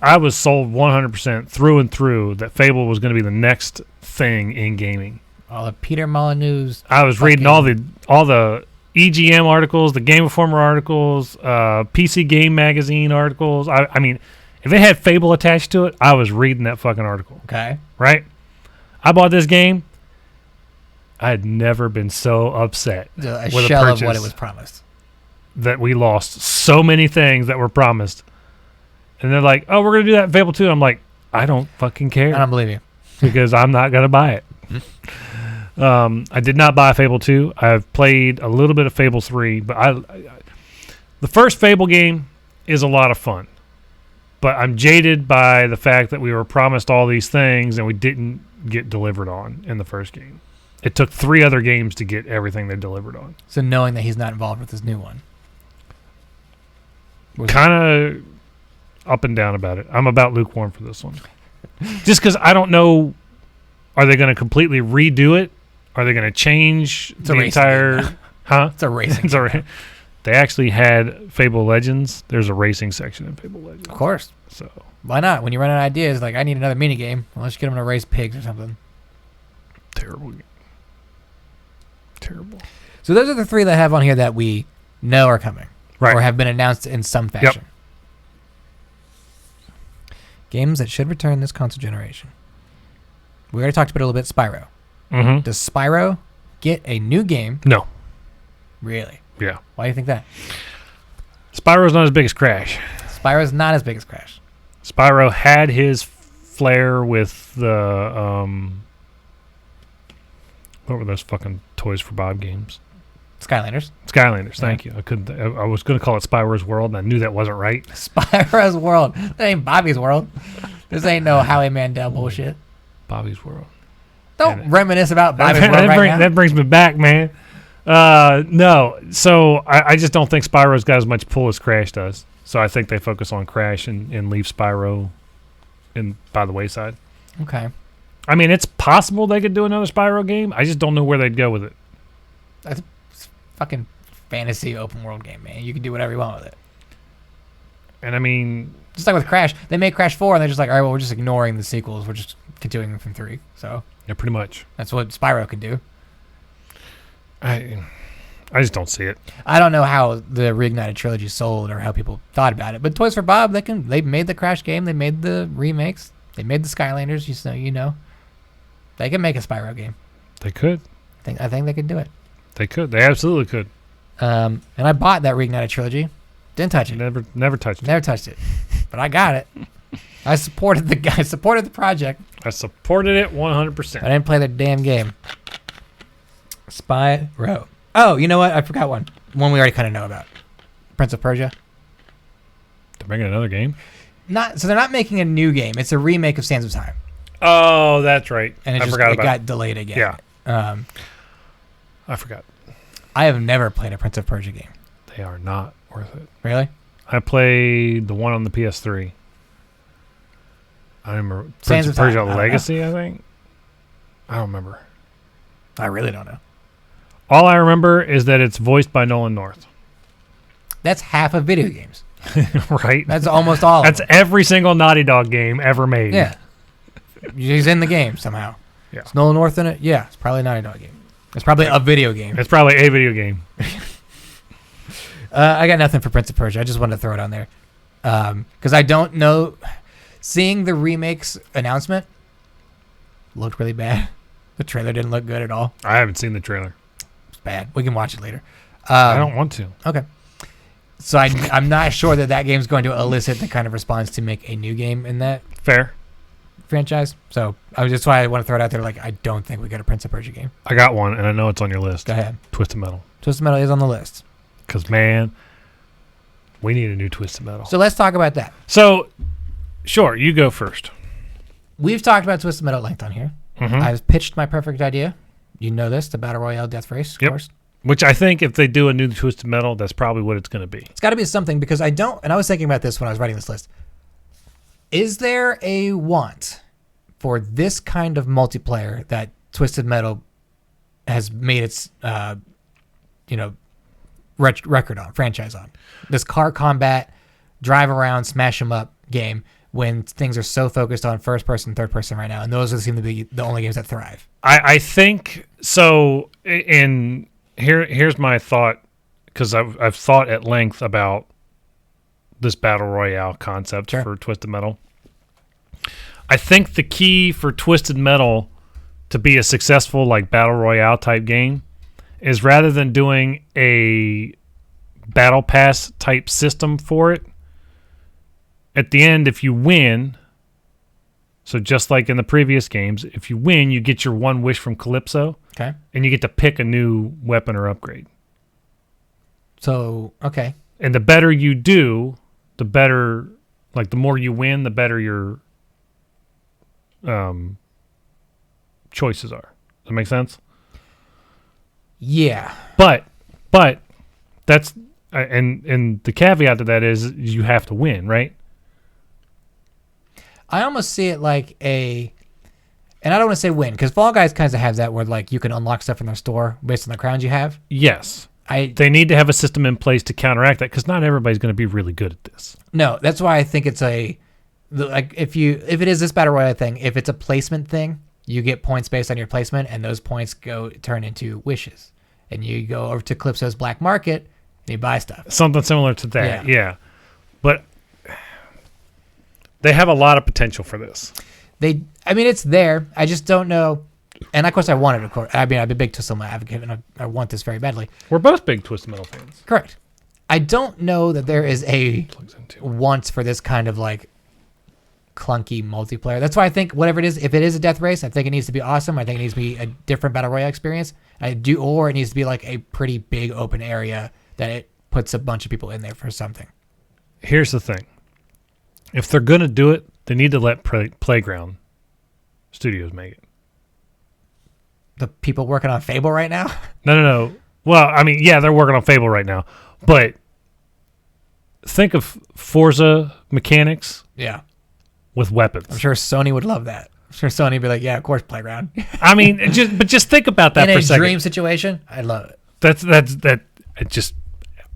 I was sold 100% through and through that Fable was going to be the next thing in gaming. All the Peter Molyneux's. I was reading all the EGM articles, the Game Informer articles, PC Game Magazine articles. I mean, if it had Fable attached to it, I was reading that fucking article. Okay. Right? I bought this game. I had never been so upset A with shell a of what purchase it was promised. that we lost so many things that were promised. And they're like, oh, we're going to do that in Fable 2. I'm like, I don't fucking care. I don't believe you. Because I'm not going to buy it. I did not buy Fable 2. I've played a little bit of Fable 3, but the first Fable game is a lot of fun. But I'm jaded by the fact that we were promised all these things and we didn't get delivered on in the first game. It took 3 other games to get everything they delivered on. So knowing that he's not involved with this new one. Kind of up and down about it. I'm about lukewarm for this one. Just because I don't know, are they going to completely redo it? Are they going to change the entire... Huh? It's a racing It's a They actually had Fable Legends. There's a racing section in Fable Legends. Of course. So why not? When you run out of ideas, like, I need another mini game. Well, let's get them to race pigs or something. terrible game. Terrible. So those are the 3 that I have on here that we know are coming. Right. Or have been announced in some fashion. Games that should return this console generation. We already talked about it a little bit. Spyro. Mm-hmm. Does Spyro get a new game? No. Really? Yeah. Why do you think that? Spyro's not as big as Crash. Spyro's not as big as Crash. Spyro had his flair with the what were those fucking Toys for Bob games? Skylanders. Skylanders. Thank you. I was going to call it Spyro's World, and I knew that wasn't right. Spyro's World. That ain't Bobby's World. This ain't no Howie Mandel bullshit. Bobby's World. Don't reminisce about Bobby's World now. That brings me back, man. No. So I just don't think Spyro's got as much pull as Crash does. So I think they focus on Crash and leave Spyro by the wayside. Okay. I mean, it's possible they could do another Spyro game. I just don't know where they'd go with it. That's a fucking fantasy open world game, man. You can do whatever you want with it. And I mean, just like with Crash, they made Crash 4 and they're just like, all right, well, we're just ignoring the sequels. We're just continuing from 3. So yeah, pretty much. That's what Spyro could do. I just don't see it. I don't know how the Reignited trilogy sold or how people thought about it, but Toys for Bob, they made the Crash game, they made the remakes, they made the Skylanders. You know, they can make a Spyro game. They could. I think they could do it. They could. They absolutely could. And I bought that Reignited trilogy. Didn't touch it. Never touched it. Never touched it. But I got it. I supported the guy. Supported the project. I supported it 100%. I didn't play the damn game. Spyro. Oh, you know what? I forgot one. One we already kind of know about. Prince of Persia. They're making another game? So they're not making a new game. It's a remake of Sands of Time. Oh, that's right. And it got delayed again. Yeah. I forgot. I have never played a Prince of Persia game. They are not worth it. Really? I played the one on the PS3. I remember Prince of Persia Legacy, I think. I don't remember. I really don't know. All I remember is that it's voiced by Nolan North. That's half of video games. Right? That's almost all That's of them. every single Naughty Dog game ever made. Yeah. He's in the game somehow. Yeah. Is Nolan North in it? Yeah. It's probably a Naughty Dog game. It's probably a video game. It's probably a video game. I got nothing for Prince of Persia. I just wanted to throw it on there. Because I don't know. Seeing the remakes announcement looked really bad. The trailer didn't look good at all. I haven't seen the trailer. It's bad. We can watch it later. I don't want to. Okay. So I'm not sure that game's going to elicit the kind of response to make a new game in that Fair. franchise. So that's why I want to throw it out there. Like, I don't think we get a Prince of Persia game. I got one, and I know it's on your list. Go ahead. Twisted Metal. Twisted Metal is on the list. Because, man, we need a new Twisted Metal. So let's talk about that. So, sure, you go first. We've talked about Twisted Metal at length on here. Mm-hmm. I've pitched my perfect idea. You know this, the Battle Royale Death Race, of course. Which I think if they do a new Twisted Metal, that's probably what it's going to be. It's got to be something because I was thinking about this when I was writing this list. Is there a want for this kind of multiplayer that Twisted Metal has made its, record on, franchise on? This car combat, drive around, smash them up game when things are so focused on first person, third person right now, and those seem to be the only games that thrive. I think so. Here's my thought, because I've thought at length about this Battle Royale concept for Twisted Metal. I think the key for Twisted Metal to be a successful like battle royale type game is rather than doing a battle pass type system for it, at the end, if you win, so just like in the previous games, if you win, you get your one wish from Calypso. Okay. And you get to pick a new weapon or upgrade. So, okay. And the better you do, the better, like the more you win, the better your choices are. Does that make sense? Yeah. But that's, and the caveat to that is you have to win, right? I almost see it like and I don't want to say win, because Fall Guys kind of has that where like you can unlock stuff in their store based on the crowns you have. Yes. They need to have a system in place to counteract that, because not everybody's going to be really good at this. No, that's why I think it's like if it is this battle royale thing, if it's a placement thing, you get points based on your placement, and those points turn into wishes, and you go over to Calypso's black market and you buy stuff. Something similar to that, yeah. But they have a lot of potential for this. I mean, it's there. I just don't know. And of course, I want it. Of course, I mean, I'm a big Twisted Metal advocate, and I want this very badly. We're both big Twisted Metal fans. Correct. I don't know that there is a want for this kind of like clunky multiplayer. That's why I think whatever it is, if it is a death race, I think it needs to be awesome. I think it needs to be a different battle royale experience. Or it needs to be like a pretty big open area that it puts a bunch of people in there for something. Here's the thing: if they're gonna do it, they need to let Playground Studios make it. The people working on Fable right now? No. Well, I mean, yeah, they're working on Fable right now, but think of Forza mechanics. Yeah. With weapons. I'm sure Sony would love that. I'm sure Sony would be like, yeah, of course, Playground. I mean, just think about that for a second. In a dream situation, I love it.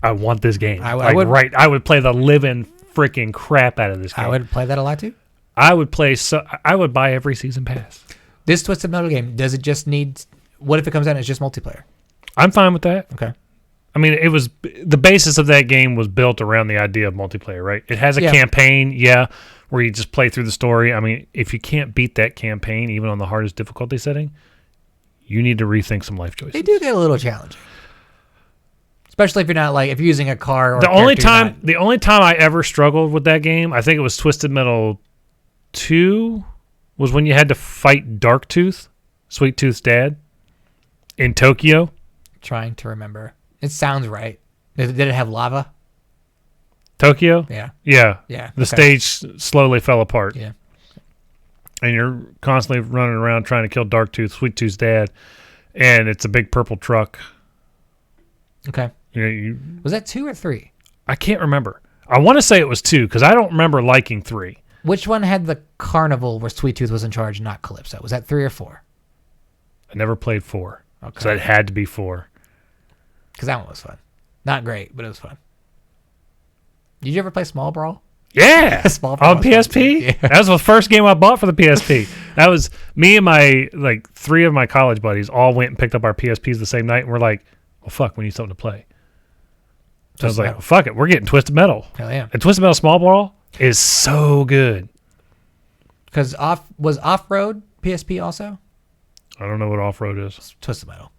I want this game. I would play the living freaking crap out of this game. I would play that a lot too. I would buy every season pass. This Twisted Metal game, does it just need... What if it comes out and it's just multiplayer? I'm fine with that. Okay. I mean, it was... The basis of that game was built around the idea of multiplayer, right? It has a campaign, where you just play through the story. I mean, if you can't beat that campaign, even on the hardest difficulty setting, you need to rethink some life choices. They do get a little challenging. Especially if you're not if you're using a car or the only time I ever struggled with that game, I think it was Twisted Metal 2, was when you had to fight Darktooth, Sweet Tooth's dad, in Tokyo. Trying to remember. It sounds right. Did it have lava? Tokyo? Yeah. Yeah. The stage slowly fell apart. Yeah. And you're constantly running around trying to kill Darktooth, Sweet Tooth's dad, and it's a big purple truck. Okay. Was that 2 or 3? I can't remember. I want to say it was 2, because I don't remember liking 3. Which one had the carnival where Sweet Tooth was in charge, not Calypso? Was that 3 or 4? I never played 4. Okay. So it had to be 4. Because that one was fun. Not great, but it was fun. Did you ever play Small Brawl? Yeah. Small Brawl on PSP? Yeah. That was the first game I bought for the PSP. That was me and my, 3 of my college buddies all went and picked up our PSPs the same night, and we're like, well, fuck, we need something to play. So I was like, well, fuck it, we're getting Twisted Metal. Hell yeah. And Twisted Metal Small Brawl is so good. Because was Off-Road PSP also? I don't know what Off-Road is. Twisted Metal.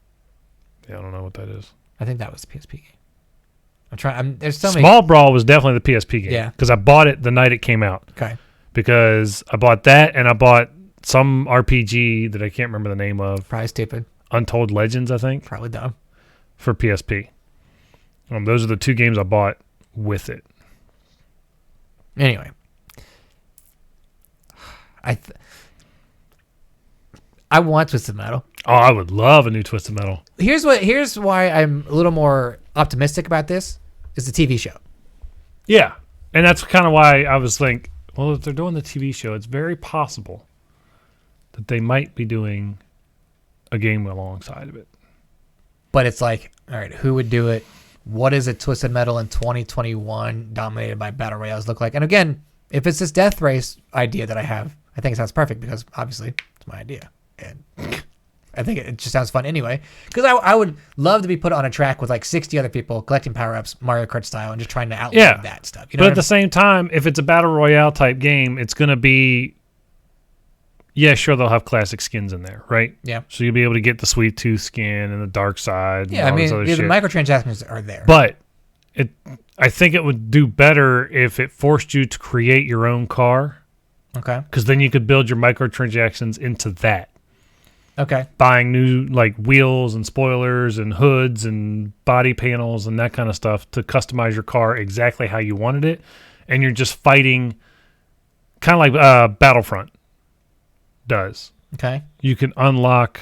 Yeah, I don't know what that is. I think that was the PSP game. There's so many. Small Brawl was definitely the PSP game. Yeah. Because I bought it the night it came out. Okay. Because I bought that, and I bought some RPG that I can't remember the name of. Probably stupid. Untold Legends, I think. Probably dumb. For PSP. Those are the 2 games I bought with it. Anyway. I want Twisted Metal. Oh, I would love a new Twisted Metal. Here's why I'm a little more optimistic about this, is the TV show. Yeah. And that's kind of why I was like, well, if they're doing the TV show, it's very possible that they might be doing a game alongside of it. But it's like, all right, who would do it? What does a Twisted Metal in 2021 dominated by battle royales look like? And again, if it's this death race idea that I have, I think it sounds perfect, because obviously it's my idea. And I think it just sounds fun anyway. Because I would love to be put on a track with 60 other people collecting power-ups, Mario Kart style, and just trying to outlive that stuff. But at the same time, if it's a battle royale type game, it's going to be Yeah, sure, they'll have classic skins in there, right? Yeah. So you'll be able to get the Sweet Tooth skin and the Dark Side. And Yeah, I all mean, this other the shit. microtransactions are there. But I think it would do better if it forced you to create your own car, Okay. because then you could build your microtransactions into that. Okay. Buying new like wheels and spoilers and hoods and body panels and that kind of stuff to customize your car exactly how you wanted it, and you're just fighting, kind of like Battlefront does. Okay. You can unlock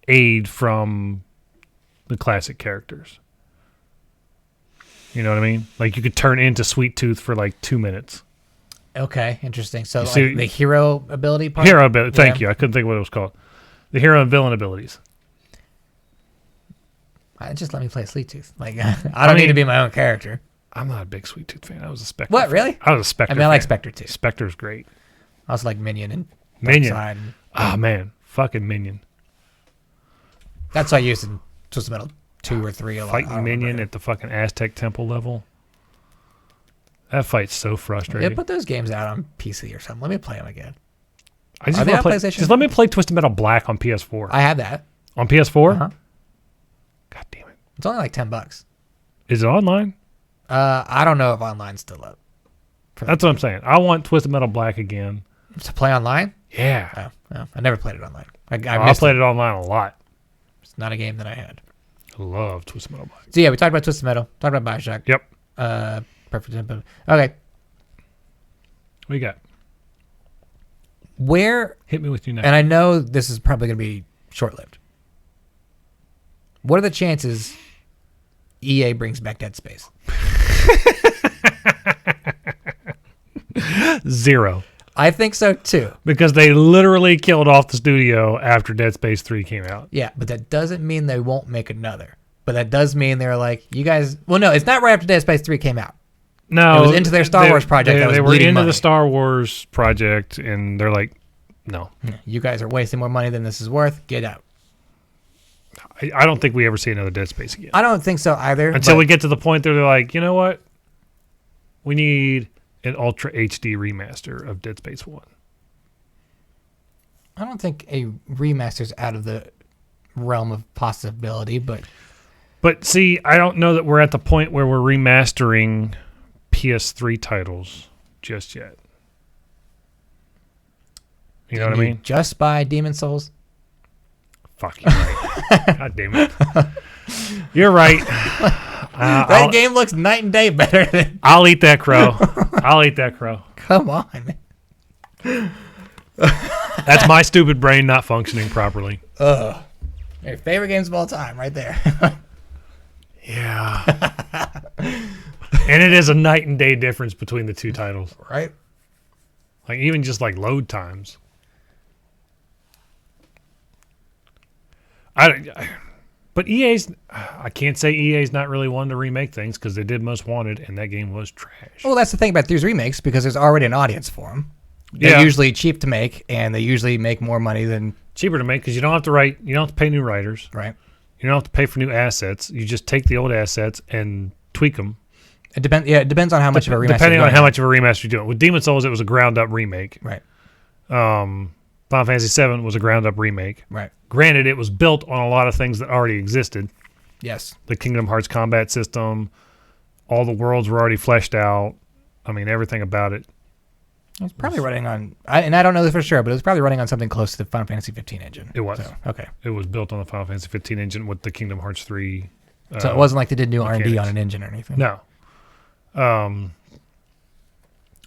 aid from the classic characters. You know what I mean? Like you could turn into Sweet Tooth for like 2 minutes. Okay. Interesting. So You like see- the hero ability part? Hero ability. Thank Yeah. you. I couldn't think of what it was called. The hero and villain abilities. Just let me play Sweet Tooth. Like, I don't need to be my own character. I'm not a big Sweet Tooth fan. I was a Spectre. What, fan. really? I was a Spectre. I mean, I like fan. Spectre too. Spectre's great. I also like Minion and Minion. Darkseid and- Oh man, fucking Minion. That's what I used in Twisted Metal 2 or 3 a lot. I Fighting don't Minion remember. at the fucking Aztec temple level. That fight's so Yeah, frustrating. put those games out on PC or something. Let me play them again. I just Are they wanna on play, PlayStation? just let me play Twisted Metal Black on PS4. I have that. On PS4? Uh-huh. God damn it. It's only like $10. Is it online? I don't know if online's still up. That's what I'm saying. I want Twisted Metal Black again. To play online? Yeah. Oh, I never played it online. I I played it online a lot. It's not a game that I had. I love Twisted Metal Black. So yeah, we talked about Twisted Metal. Talked about Bioshock. Yep. Perfect Tempo. Okay. What you got? Where, Hit me with you next. and I know this is probably going to be short-lived. What are the chances EA brings back Dead Space? 0. I think so too. Because they literally killed off the studio after Dead Space 3 came out. Yeah, but that doesn't mean they won't make another. But that does mean they're like, you guys. Well, no, it's not right after Dead Space 3 came out. No, It was into their Star Wars project that was They were bleeding into money. the Star Wars project, and they're like, no. You guys are wasting more money than this is worth. Get out. I don't think we ever see another Dead Space again. I don't think so either. Until but we get to the point where they're like, you know what? We need an Ultra HD remaster of Dead Space 1. I don't think a remaster's out of the realm of possibility, but But see, I don't know that we're at the point where we're remastering PS3 titles just yet. You know what I mean? Just buy Demon Souls. Fuck you, right. God damn it. You're right. That game looks night and day better than. I'll eat that crow. I'll eat that crow. Come on. That's my stupid brain not functioning properly. Your favorite games of all time, right there. Yeah. And it is a night and day difference between the two titles. Right? Like even just like load times. But I can't say EA's not really one to remake things because they did Most Wanted and that game was trash. Well, that's the thing about these remakes because there's already an audience for them. They're Yeah. usually cheap to make, and they usually make more money than Cheaper to make because you don't have to write, you don't have to pay new writers. right. You don't have to pay for new assets. You just take the old assets and tweak them. It depends. Yeah, it depends on how much of a remaster. Depending you're on going how with. much of a remaster you're doing. With Demon Souls, it was a ground up remake. Right. Final Fantasy VII was a ground up remake. Right. Granted, it was built on a lot of things that already existed. Yes. The Kingdom Hearts combat system, all the worlds were already fleshed out. I mean, everything about it. It's probably running on, and I don't know this for sure, but it was probably running on something close to the Final Fantasy 15 engine. It was. So, okay. It was built on the Final Fantasy 15 engine with the Kingdom Hearts 3. So it wasn't like they did new R&D mechanics. on an engine or anything. No.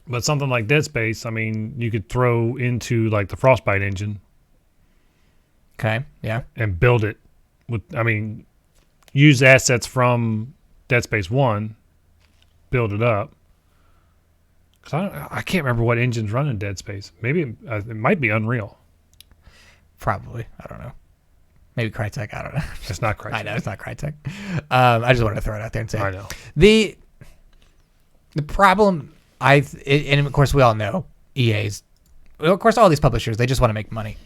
But something like Dead Space, I mean, you could throw into like the Frostbite engine Okay. Yeah. and build it with, I mean, use assets from Dead Space 1, build it up. Cause I can't remember what engine's running Dead Space. Maybe it might be Unreal. Probably. I don't know. Maybe Crytek. I don't know. It's not Crytek. I know it's not Crytek. I just wanted to throw it out there and say I know. the problem. And of course we all know EA's. Well, of course, all these publishers they just want to make money.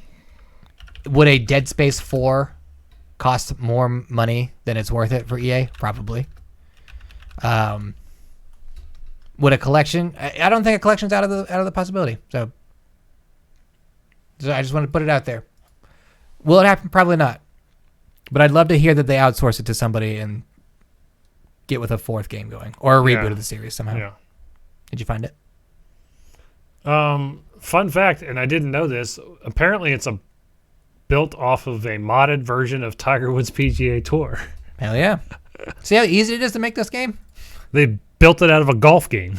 Would a Dead Space 4 cost more money than it's worth it for EA? Probably. Would a collection? I don't think a collection's out of the possibility. So So I just want to put it out there. Will it happen? Probably not. But I'd love to hear that they outsource it to somebody and get with a fourth game going or a reboot of the series somehow. Yeah. Did you find it? Fun fact, and I didn't know this. Apparently, it's built off of a modded version of Tiger Woods PGA Tour. Hell yeah. See how easy it is to make this game? They built it out of a golf game.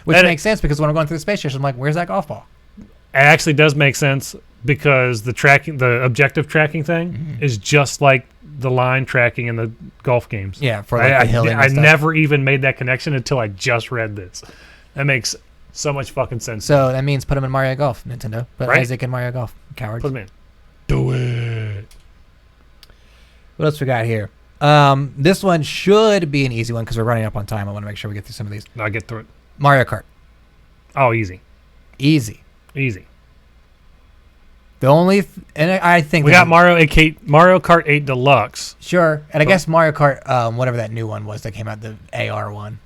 Which makes sense because when I'm going through the space station, I'm like, where's that golf ball? It actually does make sense because the objective tracking thing is just like the line tracking in the golf games. Yeah, for like the hilling and I stuff. never even made that connection until I just read this. That makes so much fucking sense. So that means put him in Mario Golf, Nintendo. Put Right? Isaac in Mario Golf. Cowards. Put them in. Do it. What else we got here? This one should be an easy one because we're running up on time. I want to make sure we get through some of these. I'll get through it. Mario Kart. Oh, easy. Easy. Easy. The only... and I think... We got Mario Kart 8 Deluxe. Sure. And I guess Mario Kart, whatever that new one was that came out, the AR one.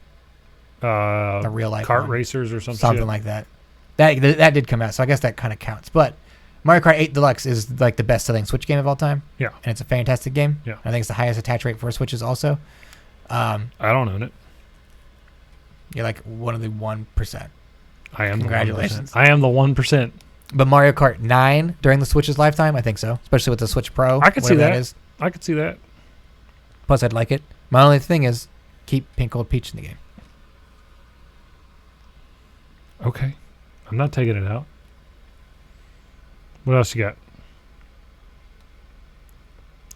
The real life Kart one. Racers or something. Something like that. That did come out, so I guess that kind of counts. But Mario Kart 8 Deluxe is like the best-selling Switch game of all time. Yeah. And it's a fantastic game. Yeah. I think it's the highest attach rate for Switches also. I don't own it. You're like one of the 1%. I am Congratulations. the 1%. I am the 1%. But Mario Kart 9 during the Switch's lifetime, I think so. Especially with the Switch Pro. I could see whatever that. is. I could see that. Plus, I'd like it. My only thing is keep Pink Gold Peach in the game. Okay. I'm not taking it out. What else you got?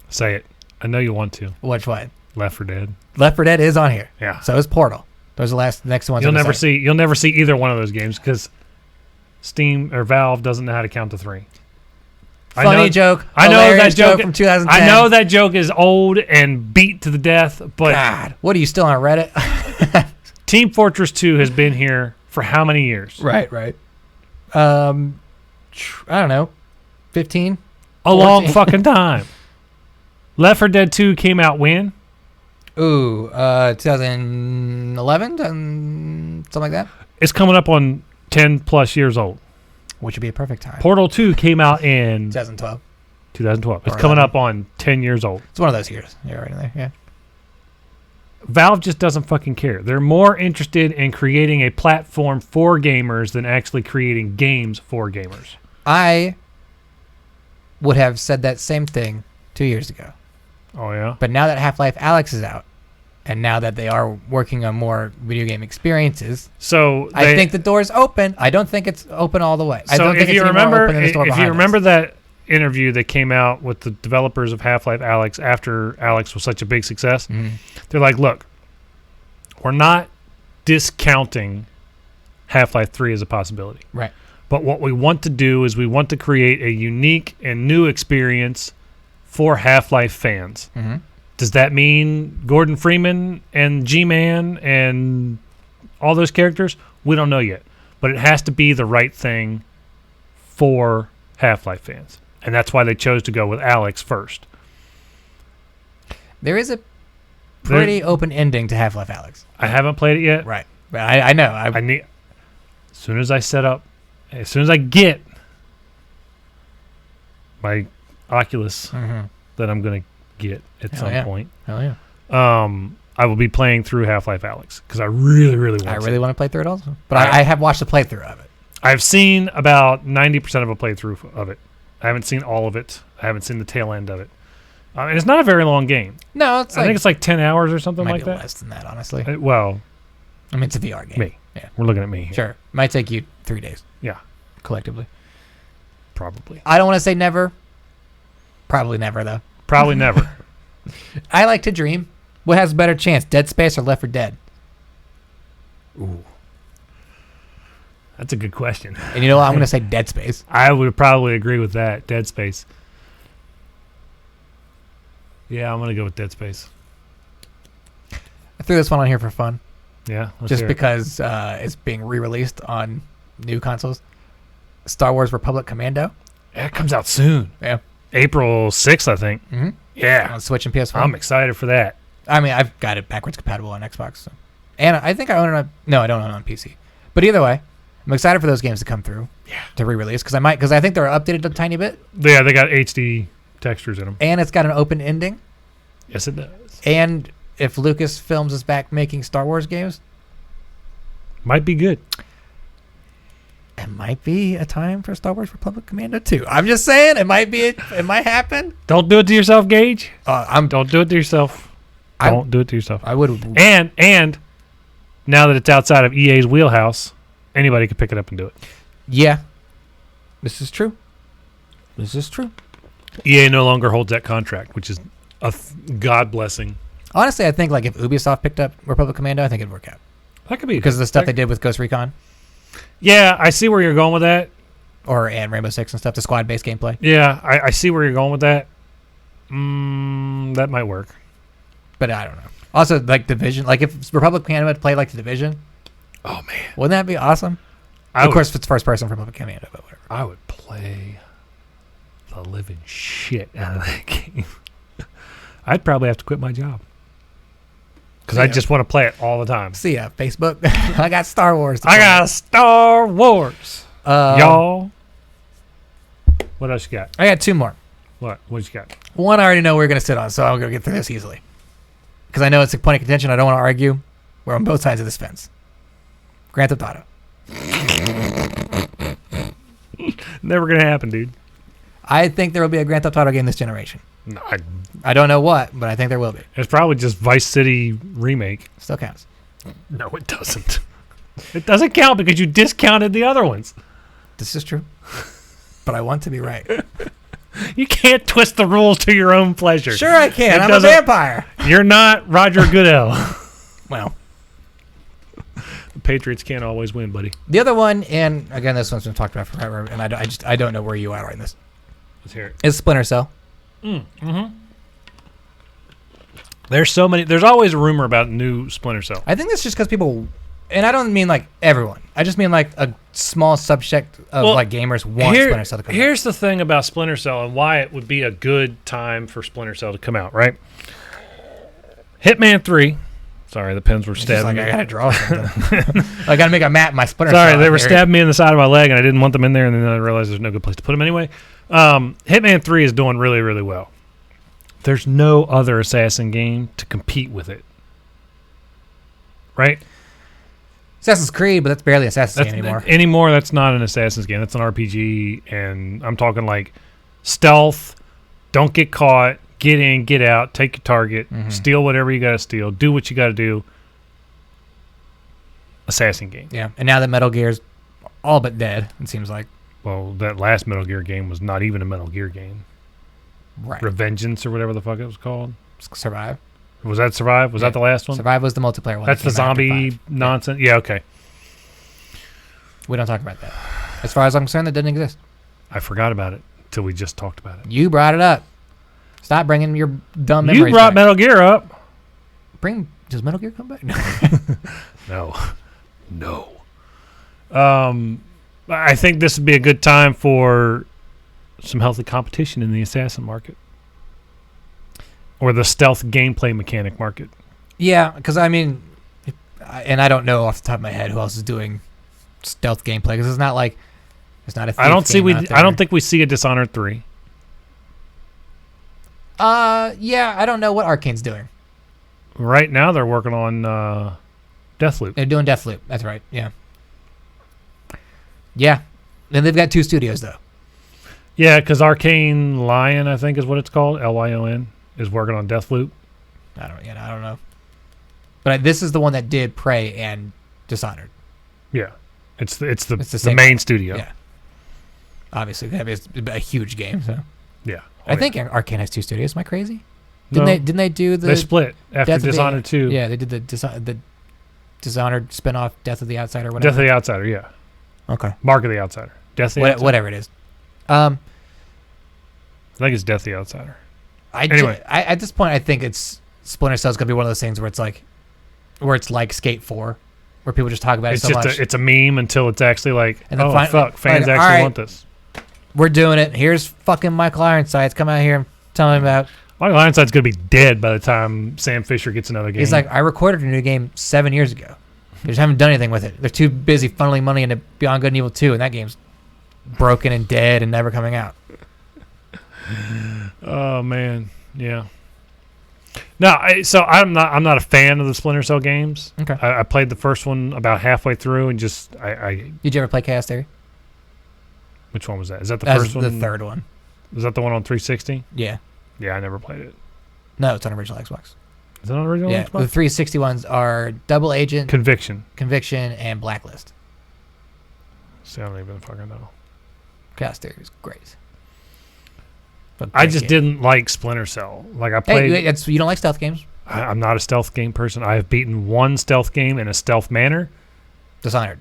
Say it. I know you want to. Which one? Left 4 Dead. Left 4 Dead is on here. Yeah. So is Portal. Those are the next ones. You'll never see either one of those games because Steam or Valve doesn't know how to count to 3. Funny joke. I know that Hilarious joke from 2010. I know that joke is old and beat to the death, but God, what are you still on Reddit? Team Fortress 2 has been here for how many years? Right. I don't know. 15? A long fucking time. Left 4 Dead 2 came out when? Ooh, 2011? Something like that? It's coming up on 10 plus years old. Which would be a perfect time. Portal 2 came out in 2012. 2012. It's Or coming 11. up on 10 years old. It's one of those years. Yeah, right in there. Yeah. Valve just doesn't fucking care. They're more interested in creating a platform for gamers than actually creating games for gamers. I would have said that same thing 2 years ago. Oh, yeah? But now that Half-Life Alyx is out, and now that they are working on more video game experiences, So I think the door's open. I don't think it's open all the way. I So don't think if it's you any more remember, open than the door if you behind remember us. that interview that came out with the developers of Half-Life Alyx after Alyx was such a big success, they're like, look, we're not discounting Half-Life 3 as a possibility. Right. But what we want to do is we want to create a unique and new experience for Half-Life fans. Does that mean Gordon Freeman and G-Man and all those characters? We don't know yet. But it has to be the right thing for Half-Life fans. And that's why they chose to go with Alyx first. There is a pretty open ending to Half-Life Alyx. I haven't played it yet. Right. But I know. I need, as soon as I get my Oculus that I'm going to get at some point, Hell yeah. I will be playing through Half-Life Alyx because I really, really want to. I really want to play through it also. But I have watched a playthrough of it. I've seen about 90% of a playthrough of it. I haven't seen all of it. I haven't seen the tail end of it. And it's not a very long game. No, I think it's like 10 hours or something might like be that. less than that, honestly. Well, I mean, it's a VR game. me. Yeah. We're looking at me here. Sure. Might take you 3 days. Yeah. Collectively. Probably. I don't want to say never. Probably never, though. Probably never. I like to dream. What has a better chance, Dead Space or Left 4 Dead? Ooh. That's a good question. And you know what? I'm going to say Dead Space. I would probably agree with that. Dead Space. Yeah, I'm going to go with Dead Space. I threw this one on here for fun. Yeah. Just because it's being re-released on new consoles. Star Wars Republic Commando. It comes out soon. Yeah. April 6th, I think. Mm-hmm. Yeah. On Switch and PS4. I'm excited for that. I mean, I've got it backwards compatible on Xbox. So. And I think I own it on... No, I don't own it on PC. But either way, I'm excited for those games to come through. Yeah. To re-release because I think they're updated a tiny bit. Yeah, they got HD textures in them. And it's got an open ending. Yes, it does. And if Lucasfilms is back making Star Wars games, might be good. It might be a time for Star Wars Republic Commando 2. I'm just saying, it might happen. Don't do it to yourself, Gage. Don't do it to yourself. I would. And now that it's outside of EA's wheelhouse, anybody can pick it up and do it. Yeah. This is true. EA no longer holds that contract, which is a God blessing. Honestly, I think like if Ubisoft picked up Republic Commando, I think it'd work out. That could be because of the stuff they did with Ghost Recon. Yeah, I see where you're going with that. And Rainbow Six and stuff, the squad-based gameplay. Yeah, I see where you're going with that. That might work. But I don't know. Also, like Division, like if Republic Commando had played like the Division. Oh man, wouldn't that be awesome? Of course, if it's first person for Republic Commando, but whatever. I would play the living shit out of that game. I'd probably have to quit my job. Because I just want to play it all the time. See ya, Facebook. I got Star Wars. I got Star Wars. Y'all. What else you got? I got two more. What you got? One I already know we're going to sit on, so I'm going to get through this easily. Because I know it's a point of contention. I don't want to argue. We're on both sides of this fence. Grand Theft Auto. Never going to happen, dude. I think there will be a Grand Theft Auto game this generation. No, I don't know what, but I think there will be. It's probably just Vice City remake. Still counts. No, it doesn't. It doesn't count because you discounted the other ones. This is true. But I want to be right. You can't twist the rules to your own pleasure. Sure I can. I'm a vampire. You're not Roger Goodell. Well. The Patriots can't always win, buddy. The other one, and again, this one's been talked about forever, and I don't know where you are in this. Let's hear it. Is Splinter Cell. Mm-hmm. There's always a rumor about new Splinter Cell. I think that's just because people, and I don't mean like everyone. I just mean like a small subsect of like gamers want Splinter Cell to come out. Here's the thing about Splinter Cell and why it would be a good time for Splinter Cell to come out, right? Hitman 3. Sorry, the pens were stabbing me. I gotta draw something. I gotta make a map. My Splinter Cell. Sorry, they were stabbing me in the side of my leg, and I didn't want them in there, and then I realized there's no good place to put them anyway. Hitman 3 is doing really, really well. There's no other assassin game to compete with it. Right? Assassin's Creed, but that's barely Assassin's game anymore. Anymore, that's not an Assassin's game. That's an RPG, and I'm talking like stealth, don't get caught, get in, get out, take your target, steal whatever you got to steal, do what you got to do. Assassin game. Yeah, and now that Metal Gear's all but dead, it seems like. Well, that last Metal Gear game was not even a Metal Gear game. Right. Revengeance or whatever the fuck it was called. Survive. Was that Survive? Was that the last one? Survive was the multiplayer one. That's the zombie nonsense? Yeah, okay. We don't talk about that. As far as I'm concerned, that didn't exist. I forgot about it until we just talked about it. You brought it up. Stop bringing your dumb memories You brought back. Metal Gear up. Does Metal Gear come back? No. I think this would be a good time for some healthy competition in the assassin market. Or the stealth gameplay mechanic market. Yeah, because I mean, and I don't know off the top of my head who else is doing stealth gameplay, because it's not like it's not a Thief I don't think we see a Dishonored 3. Yeah, I don't know what Arcane's doing. Right now they're working on Deathloop. They're doing Deathloop. That's right. Yeah. Yeah. And they've got two studios though. Yeah, because Arcane Lion, I think is what it's called, Lyon, is working on Deathloop. I don't know. But this is the one that did Prey and Dishonored. Yeah. It's the main studio. Yeah. Obviously, it's a huge game. So. Yeah. I think Arcane has two studios. Am I crazy? No. Didn't they do the? They split after Dishonored 2. Yeah, they did the Dishonored spinoff, Death of the Outsider. Whatever. Death of the Outsider. Yeah. Okay. Mark of the Outsider. Death of the Outsider. Whatever it is. I think it's Death of the Outsider. Anyway, at this point, I think it's Splinter Cell is gonna be one of those things where it's like Skate 4, where people just talk about it so much. It's a meme until it's actually like, and then fans actually want this. We're doing it. Here's fucking Michael Ironsides. Come out here and tell me about. Michael Ironside's gonna be dead by the time Sam Fisher gets another game. He's like, I recorded a new game 7 years ago. They just haven't done anything with it. They're too busy funneling money into Beyond Good and Evil 2, and that game's broken and dead and never coming out. Oh man, yeah. No, I'm not a fan of the Splinter Cell games. Okay. I played the first one about halfway through and just Did you ever play Chaos Theory? Which one was that? Is that the That's first one? The third one. Was that the one on 360? Yeah. Yeah, I never played it. No, it's on original Xbox. Is it on original Yeah, Xbox? the 360 ones are Double Agent, Conviction, and Blacklist. See, I don't even fucking know. Chaos Theory is great. But I great just game. didn't like Splinter Cell. Like I played. Hey, you don't like stealth games? I'm not a stealth game person. I have beaten one stealth game in a stealth manner. Dishonored.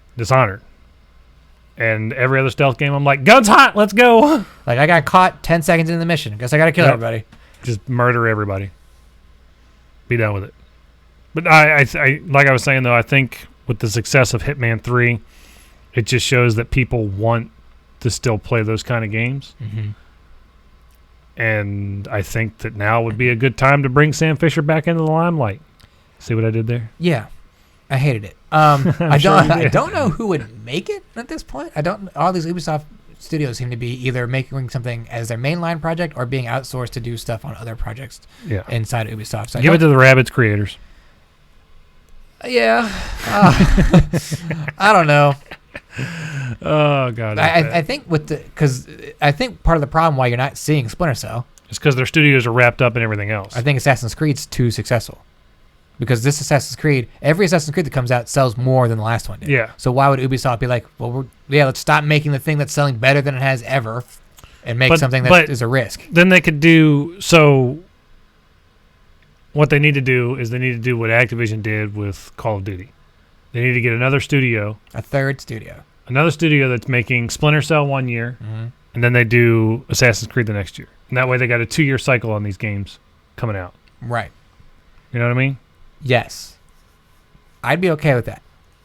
And every other stealth game, I'm like, guns hot, let's go. Like, I got caught 10 seconds into the mission. Guess I got to kill everybody. Just murder everybody. Be done with it. But I like I was saying, though, I think with the success of Hitman 3, it just shows that people want to still play those kind of games. Mm-hmm. And I think that now would be a good time to bring Sam Fisher back into the limelight. See what I did there? Yeah. I hated it. I don't know who would make it at this point. All these Ubisoft studios seem to be either making something as their mainline project or being outsourced to do stuff on other projects inside of Ubisoft. So Give it to the Rabbids creators. Yeah. I don't know. Oh God. I think because I think part of the problem why you're not seeing Splinter Cell is because their studios are wrapped up in everything else. I think Assassin's Creed's too successful. Because this Assassin's Creed, every Assassin's Creed that comes out sells more than the last one did. Yeah. So why would Ubisoft be like, well, let's stop making the thing that's selling better than it has ever and make something that is a risk? Then they could do, so what they need to do is they need to do what Activision did with Call of Duty. They need to get another studio. A third studio. Another studio that's making Splinter Cell 1 year, and then they do Assassin's Creed the next year. And that way they got a 2-year cycle on these games coming out. Right. You know what I mean? Yes. I'd be okay with that.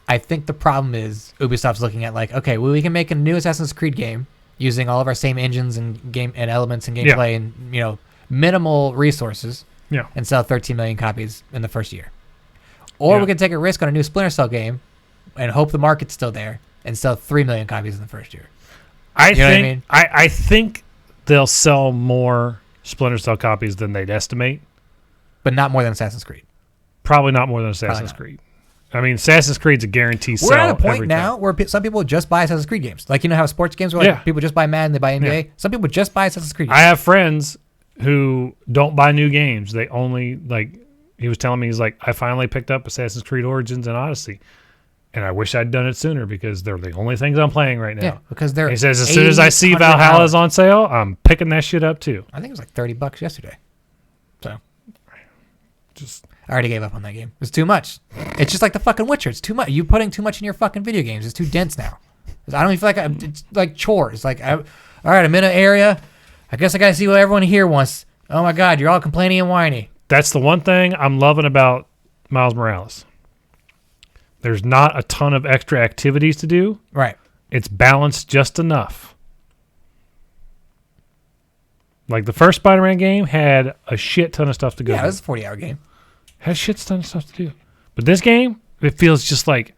I think the problem is Ubisoft's looking at like, okay, well, we can make a new Assassin's Creed game using all of our same engines and game and elements and gameplay and minimal resources, and sell 13 million copies in the first year. Or we can take a risk on a new Splinter Cell game and hope the market's still there and sell 3 million copies in the first year. I think they'll sell more Splinter Cell copies than they'd estimate, but not more than Assassin's Creed. Probably not more than Assassin's Creed. I mean, Assassin's Creed's a guaranteed sell. We're at a point now where some people just buy Assassin's Creed games. Like, you know how sports games were like people just buy Madden, they buy NBA? Yeah. Some people just buy Assassin's Creed games. I have friends who don't buy new games. They only, he was telling me, he's like, I finally picked up Assassin's Creed Origins and Odyssey. And I wish I'd done it sooner because they're the only things I'm playing right now. Yeah, because they're. He says, as soon as I see Valhalla's on sale, I'm picking that shit up too. I think it was like $30 yesterday. So. Just. I already gave up on that game. It's too much. It's just like the fucking Witcher. It's too much. You putting too much in your fucking video games. It's too dense now. I don't even feel like it's like chores. Like, all right, I'm in an area. I guess I got to see what everyone here wants. Oh my God, you're all complaining and whiny. That's the one thing I'm loving about Miles Morales. There's not a ton of extra activities to do. Right. It's balanced just enough. Like the first Spider-Man game had a shit ton of stuff to go. Yeah, it was a 40-hour game. Has shit ton of stuff to do. But this game, it feels just like,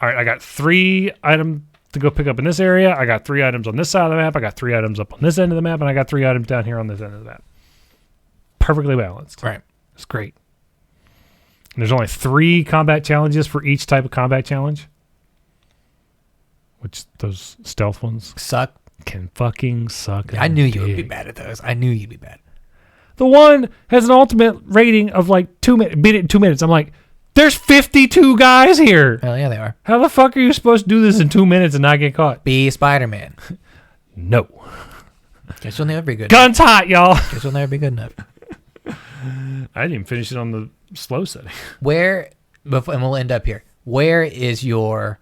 all right, I got 3 items to go pick up in this area. I got 3 items on this side of the map. I got 3 items up on this end of the map. And I got 3 items down here on this end of the map. Perfectly balanced. Right. It's great. And there's only 3 combat challenges for each type of combat challenge. Which those stealth ones suck. Can fucking suck. I knew you would be bad at those. I knew you'd be bad. The one has an ultimate rating of like 2 minutes. Beat it in 2 minutes. I'm like, there's 52 guys here. Hell yeah, they are. How the fuck are you supposed to do this in 2 minutes and not get caught? Be Spider-Man. No. Guess you'll never be good Guns enough. Hot, y'all. Guess you'll never be good enough. I didn't even finish it on the slow setting. Where, and we'll end up here. Where is your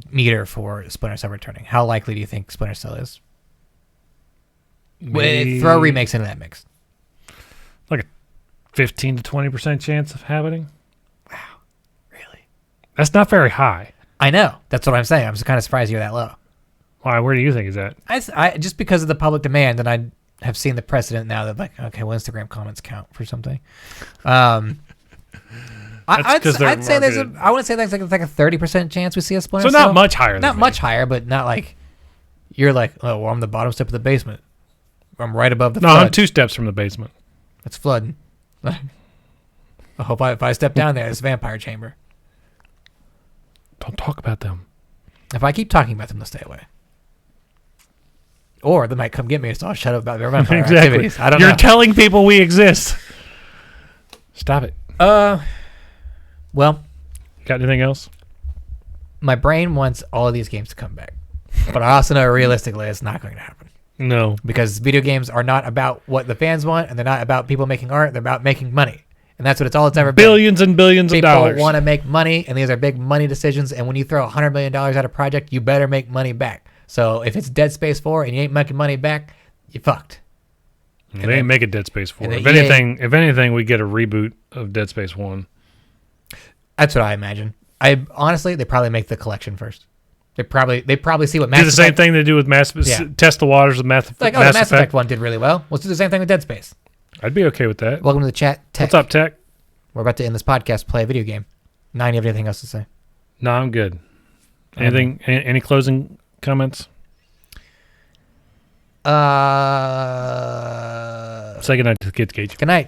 meter for Splinter Cell returning? How likely do you think Splinter Cell is? Throw remakes into that mix. Like a 15 to 20% chance of happening. Wow. Really? That's not very high. I know. That's what I'm saying. I'm just kind of surprised you're that low. Why? Where do you think is that? I just because of the public demand, and I have seen the precedent now that, like, okay, well, Instagram comments count for something. I'd say I wouldn't say that's like a 30% chance we see a Splinter Cell. So not much higher. Not much higher, but not like you're like, oh, well, I'm the bottom step of the basement. I'm right above the flood. No, I'm 2 steps from the basement. It's flooding. I hope if I step down there, it's a vampire chamber. Don't talk about them. If I keep talking about them, they'll stay away. Or they might come get me, so I'll shut up about their vampire activities. I don't know. You're telling people we exist. Stop it. Well. Got anything else? My brain wants all of these games to come back. But I also know realistically it's not going to happen. No. Because video games are not about what the fans want, and they're not about people making art. They're about making money. And that's what it's ever been. Billions and billions of dollars. People want to make money, and these are big money decisions. And when you throw $100 million at a project, you better make money back. So if it's Dead Space 4 and you ain't making money back, you fucked. They ain't making Dead Space 4. If anything, we get a reboot of Dead Space 1. That's what I imagine. Honestly, they probably make the collection first. They probably see what Mass do the same thing they do with test the waters of Mass Effect. The Mass Effect one did really well. Let's do the same thing with Dead Space. I'd be okay with that. Welcome to the chat, Tech. What's up, Tech? We're about to end this podcast, play a video game. Now, you have anything else to say? No, I'm good. Anything? Any closing comments? Say goodnight to the kids, Gage. Good night.